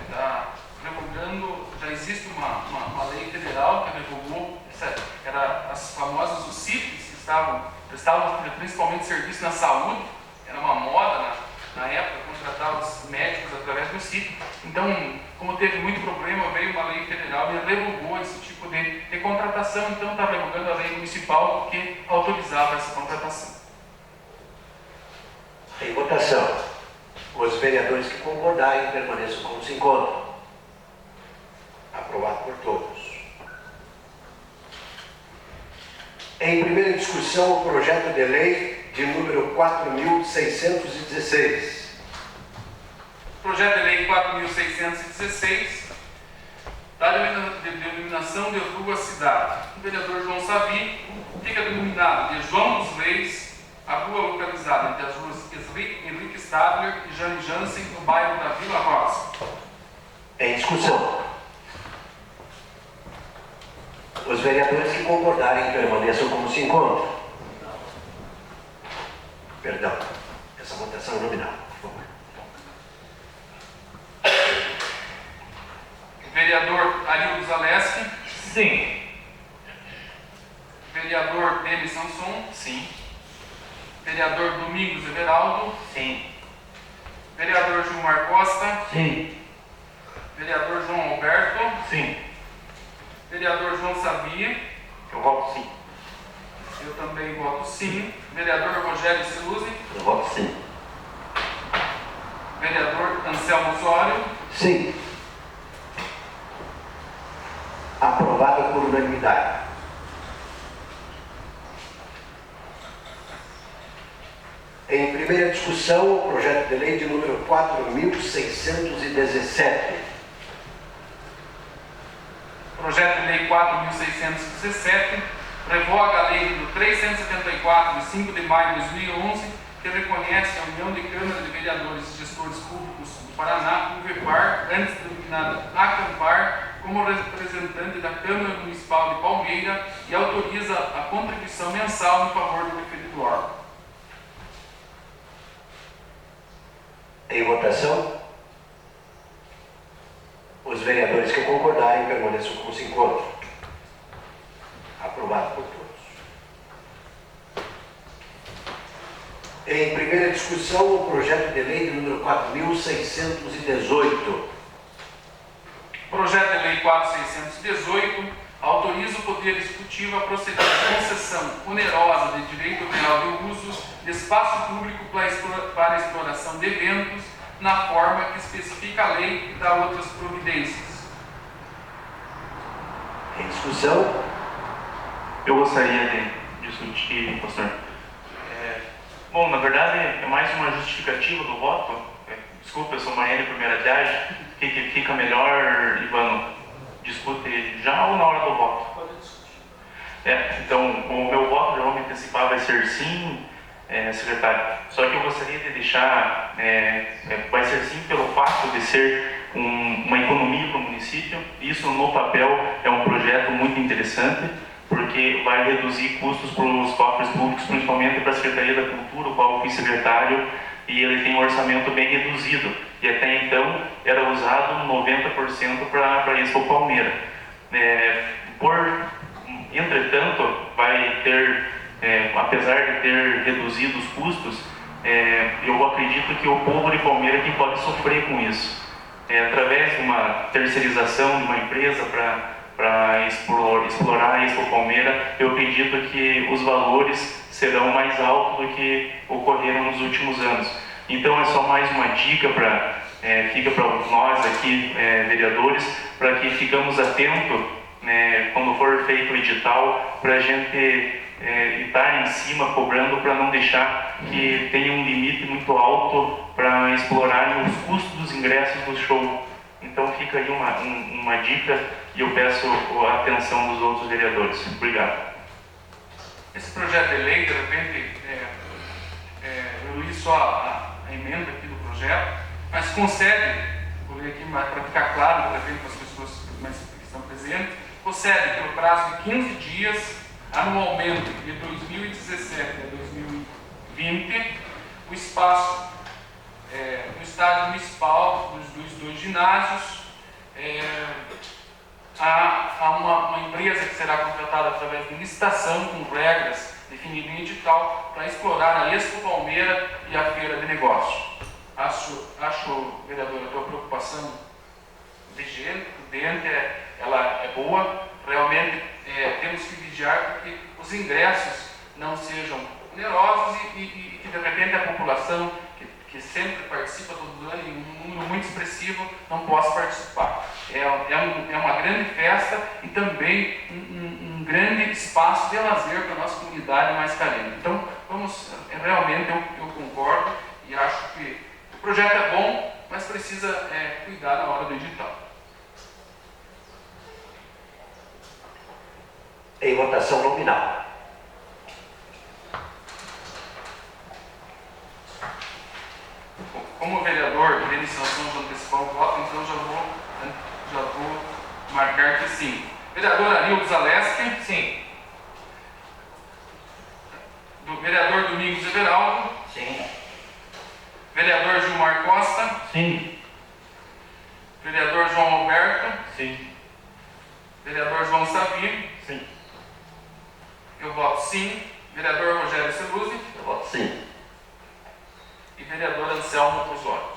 está revogando, já existe uma lei federal que revogou, era as famosas UCIPs, que prestavam principalmente serviço na saúde, era uma moda na época, contratar os médicos através do UCIP. Então, como teve muito problema, veio uma lei federal e revogou esse tipo de contratação, então está revogando a lei municipal que autorizava essa contratação.
Em votação. Os vereadores que concordarem permaneçam como se encontram. Aprovado por todos. Em primeira discussão, o projeto de lei de número 4.616.
Projeto de Lei 4.616, da denominação de rua cidade. O vereador João Savi fica denominado de João dos Reis, a rua localizada entre as ruas Henrique Stadler e Jane Jansen, no bairro da Vila Rosa.
Em discussão. Os vereadores que concordarem permaneçam como se encontram. Perdão, essa votação é nominal, por favor.
Vereador Arildo Zaleski.
Sim.
Vereador Denis Sanson.
Sim.
Vereador Domingos Everaldo.
Sim.
Vereador Gilmar Costa.
Sim.
Vereador João Alberto.
Sim.
Vereador João Savi.
Eu voto sim.
Eu também voto sim. Vereador Rogério Siluzzi.
Eu voto sim.
Vereador Anselmo Osório.
Sim. Aprovado por unanimidade. Em primeira discussão, o projeto de lei de número 4.617.
Projeto de Lei 4.617 revoga a Lei número 374, de 5 de maio de 2011, que reconhece a União de Câmara de Vereadores e Gestores Públicos do Paraná, UVEPAR, antes denominada ACAMPAR, como representante da Câmara Municipal de Palmeira e autoriza a contribuição mensal em favor do referido órgão.
Em votação, os vereadores que concordarem permaneçam como se encontram. Aprovado por todos. Em primeira discussão, o projeto de lei de número 4.618.
Projeto de Lei 4.618 autoriza o Poder Executivo a proceder à concessão onerosa de direito real de uso de espaço público para exploração de eventos na forma que especifica a lei e dá outras providências.
Em discussão,
Eu gostaria de discutir, pastor. Bom, na verdade, é mais uma justificativa do voto. Desculpa, eu sou Mariana, primeira viagem. O que fica melhor, Ivano? Discute já ou na hora do voto?
Pode discutir.
Então, o meu voto, já vou me antecipar, vai ser sim, secretário. Só que eu gostaria de deixar, vai ser sim pelo fato de ser uma economia para o município. Isso no papel é um projeto muito interessante, porque vai reduzir custos para os cofres públicos, principalmente para a Secretaria da Cultura, o qual eu fui secretário, e ele tem um orçamento bem reduzido. E até então era usado 90% para a Expo Palmeira. Entretanto, vai ter, apesar de ter reduzido os custos, eu acredito que o povo de Palmeira que pode sofrer com isso. Através de uma terceirização de uma empresa para explorar a Expo Palmeira, eu acredito que os valores serão mais altos do que ocorreram nos últimos anos. Então é só mais uma dica fica para nós aqui, vereadores, para que ficamos atentos quando for feito o edital, para a gente estar em cima cobrando, para não deixar que tenha um limite muito alto para explorar os custos dos ingressos do show. Então fica aí uma dica e eu peço a atenção dos outros vereadores. Obrigado.
Esse projeto de lei, de repente, eu li só a emenda aqui do projeto, mas concede, vou ler aqui para ficar claro, de repente, para as pessoas que estão presentes, concede pelo prazo de 15 dias, anualmente, de 2017 a 2020, o espaço no estádio municipal dos dois ginásios, há uma empresa que será contratada através de licitação com regras definidas em edital para explorar a Expo Palmeira e a Feira de Negócios. Acho, vereadora, a tua preocupação vigente, prudente, ela é boa. Realmente temos que vigiar para que os ingressos não sejam onerosos e que de repente a população que sempre participa todo ano, em um número muito expressivo, não possa participar. É uma grande festa e também um grande espaço de lazer para a nossa comunidade mais carente. Então, realmente eu concordo e acho que o projeto é bom, mas precisa cuidar na hora do edital.
Em votação nominal.
Como vereador de sanção de antecipar o voto, então já vou marcar que sim. Vereador Arildo Zaleski? Sim. Do vereador Domingos Everaldo?
Sim.
Vereador Gilmar Costa?
Sim.
Vereador João Alberto?
Sim.
Vereador João Savi?
Sim.
Eu voto sim. Vereador Rogério Celuzzi?
Eu voto sim.
E vereador Anselmo Osório.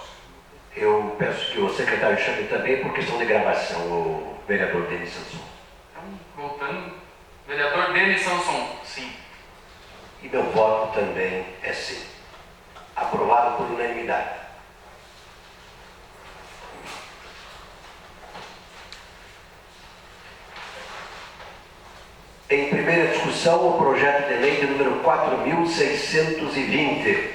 Eu peço que o secretário chame também por questão de gravação o vereador Denis Sanson.
Então, voltando. Vereador Denis Sanson. Sim.
E meu voto também é sim. Aprovado por unanimidade. Em primeira discussão, o projeto de lei de número 4.620.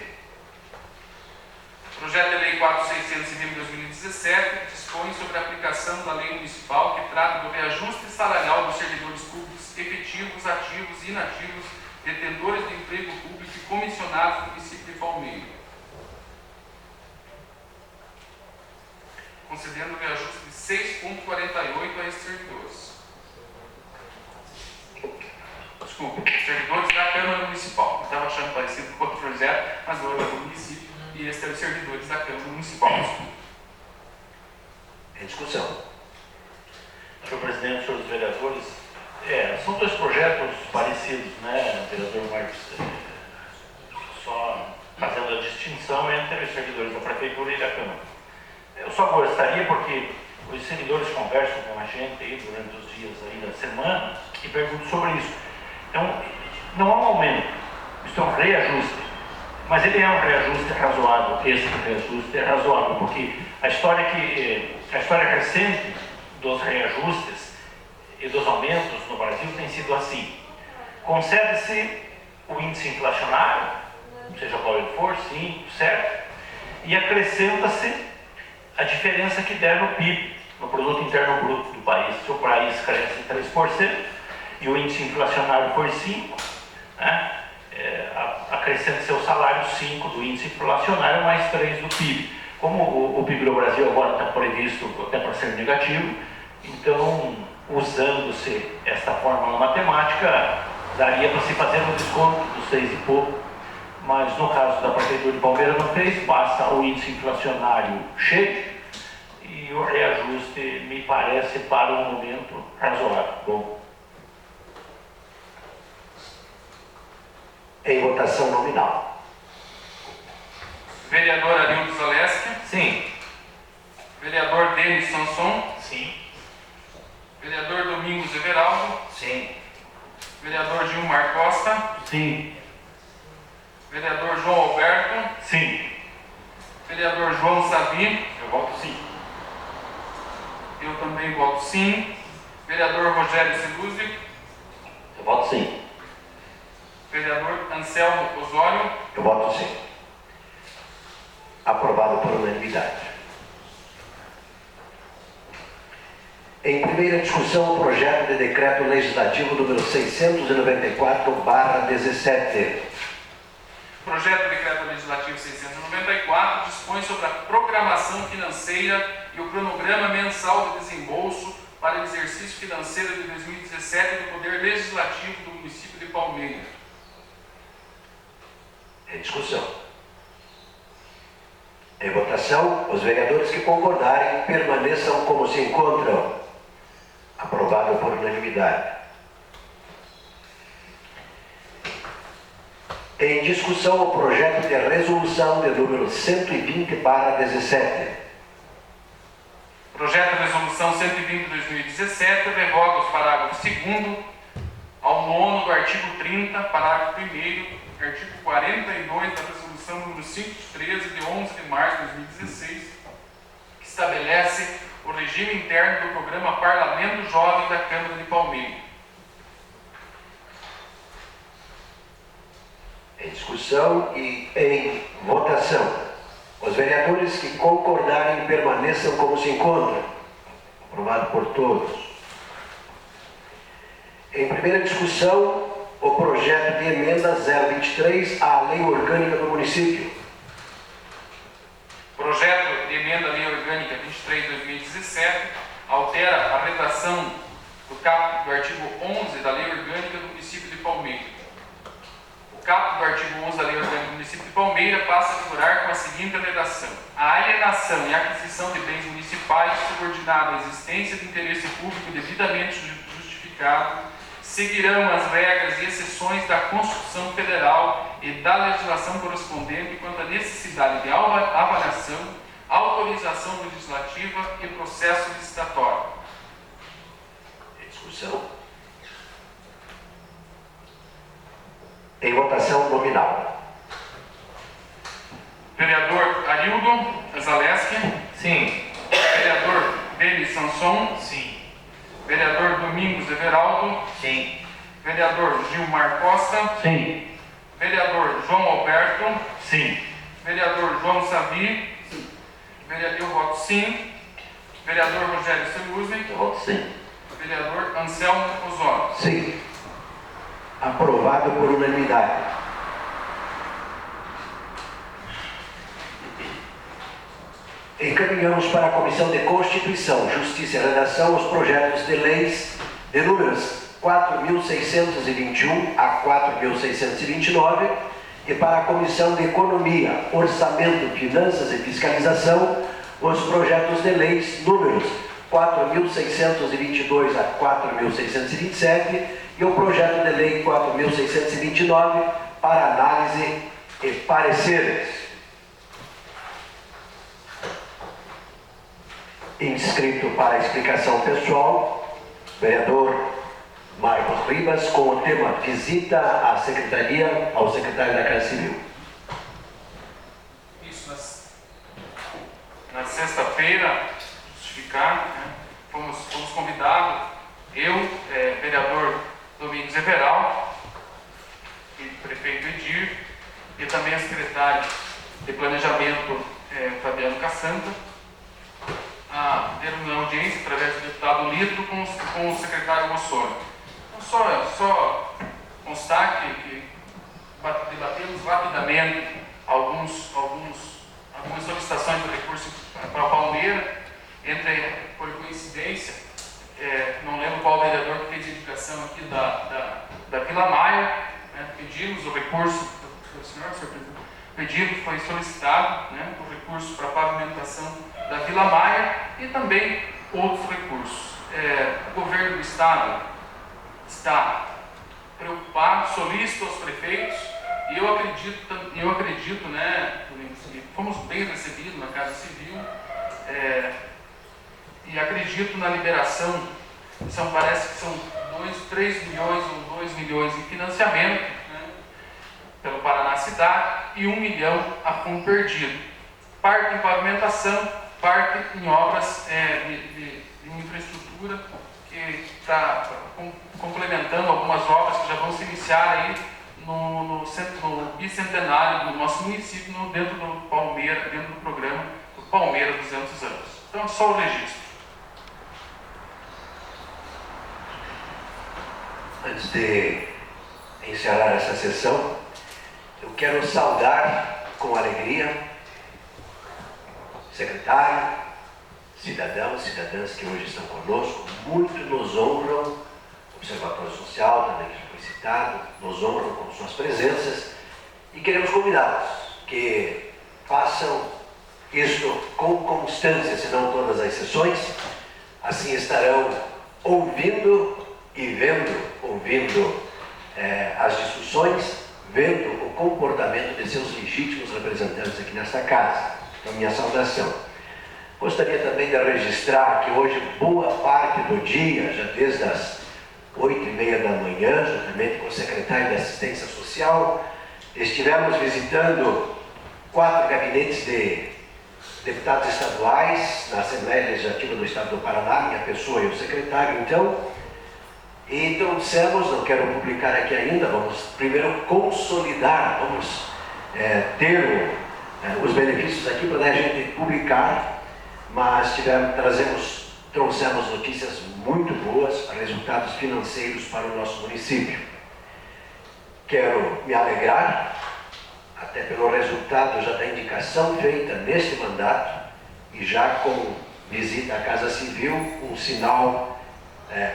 Projeto de Lei 4.620 de 2017 dispõe sobre a aplicação da lei municipal que trata do reajuste salarial dos servidores públicos efetivos, ativos e inativos, detentores de emprego público e comissionados do município de Palmeira, concedendo o reajuste de 6,48 a esses servidores. Desculpa, servidores da Câmara Municipal. Eu estava achando parecido com outro projeto, mas não é do município. E esses são os servidores da Câmara Municipal.
Em discussão.
Senhor presidente, senhores vereadores, são dois projetos parecidos, né, vereador Marcos? Só fazendo a distinção entre os servidores da Prefeitura e da Câmara. Eu só gostaria, porque os servidores conversam com a gente aí durante os dias aí da semana e perguntam sobre isso. Então, não há um aumento, isso é um reajuste. Mas ele é um reajuste razoável, esse reajuste é razoável, porque a história recente dos reajustes e dos aumentos no Brasil tem sido assim. Concede-se o índice inflacionário, seja qual ele for, 5, certo? E acrescenta-se a diferença que der no PIB, no Produto Interno Bruto do país. Se o país cresce 3% e o índice inflacionário for 5%, né? Acrescenta seu salário 5 do índice inflacionário mais 3 do PIB. Como o PIB do Brasil agora está previsto até para ser negativo, então, usando-se esta fórmula matemática, daria para se fazer um desconto dos 6 e pouco, mas no caso da Prefeitura de Palmeira não fez, basta o índice inflacionário cheio e o reajuste me parece para um momento razoável. Bom.
Em votação nominal.
Vereador Arildo Zaleski.
Sim.
Vereador Denis Sanson.
Sim.
Vereador Domingos Everaldo.
Sim.
Vereador Gilmar Costa.
Sim.
Vereador João Alberto.
Sim.
Vereador João Savi.
Eu voto sim.
Eu também voto sim. Vereador Rogério Celuzzi.
Eu voto sim.
Vereador Anselmo Osório.
Eu voto sim. Aprovado por unanimidade. Em primeira discussão, o projeto de decreto legislativo número 694/17.
O projeto de decreto legislativo 694 dispõe sobre a programação financeira e o cronograma mensal de desembolso para o exercício financeiro de 2017 do Poder Legislativo do município de Palmeira.
Em discussão. Em votação, os vereadores que concordarem permaneçam como se encontram. Aprovado por unanimidade. Em discussão, o projeto de resolução de número 120/17.
Projeto de resolução 120/2017 revoga os parágrafos 2º ao 9º do artigo 30, parágrafo 1º, artigo 42 da resolução número 513 de 11 de março de 2016, que estabelece o regime interno do programa Parlamento Jovem da Câmara de Palmeira.
Em discussão e em votação. Os vereadores que concordarem permaneçam como se encontram. Aprovado por todos. Em primeira discussão, o projeto de emenda 023 à Lei Orgânica do Município.
Projeto de emenda à Lei Orgânica 23/2017 altera a redação do caput do artigo 11 da Lei Orgânica do município de Palmeira. O caput do artigo 11 da Lei Orgânica do município de Palmeira passa a figurar com a seguinte redação: a alienação e aquisição de bens municipais subordinada à existência de interesse público devidamente justificado seguirão as regras e exceções da Constituição Federal e da legislação correspondente quanto à necessidade de avaliação, autorização legislativa e processo licitatório.
Em discussão. Em votação nominal.
Vereador Arildo Zaleski.
Sim.
Vereador Denis Sanson.
Sim.
Vereador Domingos Everaldo.
Sim.
Vereador Gilmar Costa.
Sim.
Vereador João Alberto.
Sim.
Vereador João Savi. Eu voto sim. Vereador Rogério Celuzzi.
Eu voto sim.
Vereador Anselmo Osório.
Sim. Aprovado por unanimidade. Encaminhamos para a Comissão de Constituição, Justiça e Redação os projetos de leis de números 4.621 a 4.629 e para a Comissão de Economia, Orçamento, Finanças e Fiscalização os projetos de leis números 4.622 a 4.627 e o projeto de lei 4.629 para análise e pareceres. Inscrito para explicação pessoal, vereador Marcos Ribas, com o tema visita à Secretaria, ao secretário da Casa Civil.
Isso, na sexta-feira, justificar, né, fomos convidados, eu, vereador Domingos Everaldo, e prefeito Edir, e também a secretária de Planejamento, Fabiano Cassanta, a ter uma audiência através do deputado Lito com o secretário Rossoni. Então, só constar que debatemos rapidamente algumas solicitações de recurso para a Palmeira, por coincidência, não lembro qual vereador que fez a indicação aqui da Vila Maia, né, pedimos o recurso, pedido foi solicitado, né, o recurso para pavimentação da Vila Maia e também outros recursos. O governo do estado está preocupado, solicita aos prefeitos E eu acredito, né, fomos bem recebidos na Casa Civil, e acredito na liberação, parece que são 3 milhões ou 2 milhões em financiamento, né, pelo Paraná Cidade, e 1 milhão a fundo perdido. Parte em pavimentação, parte em obras de infraestrutura, que está complementando algumas obras que já vão se iniciar aí no bicentenário do nosso município, dentro do programa do Palmeira 200 anos. Então, só o registro.
Antes de encerrar essa sessão, eu quero saudar com alegria secretário, cidadãos e cidadãs que hoje estão conosco. Muito nos honram, o Observatório Social também que foi citado, nos honram com suas presenças e queremos convidá-los que façam isto com constância, se não todas as sessões. Assim estarão ouvindo as discussões, vendo o comportamento de seus legítimos representantes aqui nesta casa. Então, minha saudação. Gostaria também de registrar que hoje, boa parte do dia, já desde as 8h30 da manhã, juntamente com o secretário de Assistência Social, estivemos visitando 4 gabinetes de deputados estaduais na Assembleia Legislativa do Estado do Paraná, minha pessoa e o secretário, e trouxemos, não quero publicar aqui ainda, vamos primeiro consolidar, vamos ter os benefícios aqui para a gente publicar, mas trouxemos notícias muito boas, resultados financeiros para o nosso município. Quero me alegrar, até pelo resultado já da indicação feita neste mandato, e já com visita à Casa Civil, um sinal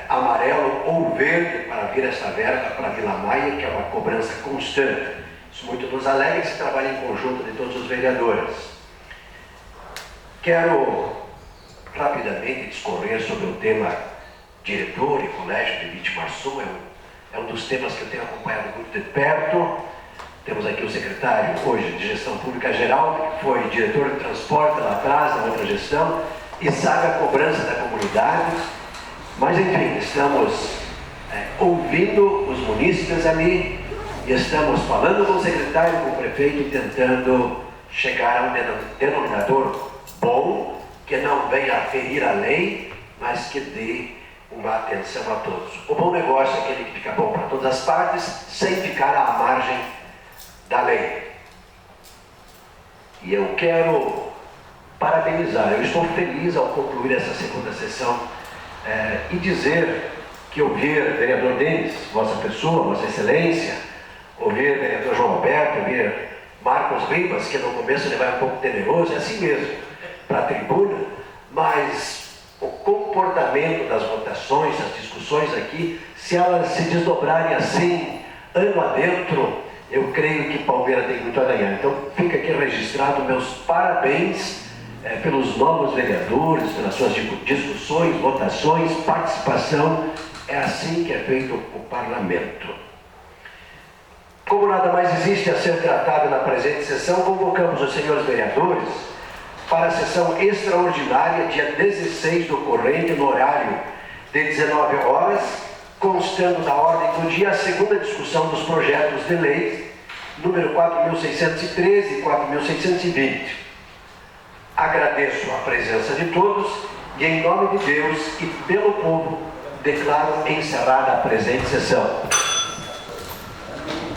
amarelo ou verde para vir esta verba para Vila Maia, que é uma cobrança constante. Isso muito nos alegra e se trabalha em conjunto de todos os vereadores. Quero rapidamente discorrer sobre o tema diretor e colégio de Vitimarçom. É um dos temas que eu tenho acompanhado muito de perto. Temos aqui o secretário hoje de Gestão Pública Geral, que foi diretor de transporte lá atrás, na outra gestão, e sabe a cobrança da comunidade. Mas, enfim, estamos ouvindo os munícipes ali, e estamos falando com o secretário, com o prefeito, tentando chegar a um denominador bom, que não venha a ferir a lei, mas que dê uma atenção a todos. O bom negócio é aquele que fica bom para todas as partes, sem ficar à margem da lei. E eu quero parabenizar, eu estou feliz ao concluir essa segunda sessão e dizer que ouvir vereador Denis, vossa pessoa, vossa excelência, ouvir vereador João Alberto, ouvir Marcos Ribas, que no começo ele vai um pouco temeroso, é assim mesmo, para a tribuna, mas o comportamento das votações, das discussões aqui, se elas se desdobrarem assim, ano adentro, eu creio que Palmeira tem muito a ganhar. Então fica aqui registrado meus parabéns pelos novos vereadores, pelas suas discussões, votações, participação. É assim que é feito o parlamento. Como nada mais existe a ser tratado na presente sessão, convocamos os senhores vereadores para a sessão extraordinária, dia 16 do corrente, no horário de 19 horas, constando da ordem do dia a segunda discussão dos projetos de lei, número 4.613 e 4.620. Agradeço a presença de todos e, em nome de Deus e pelo povo, declaro encerrada a presente sessão.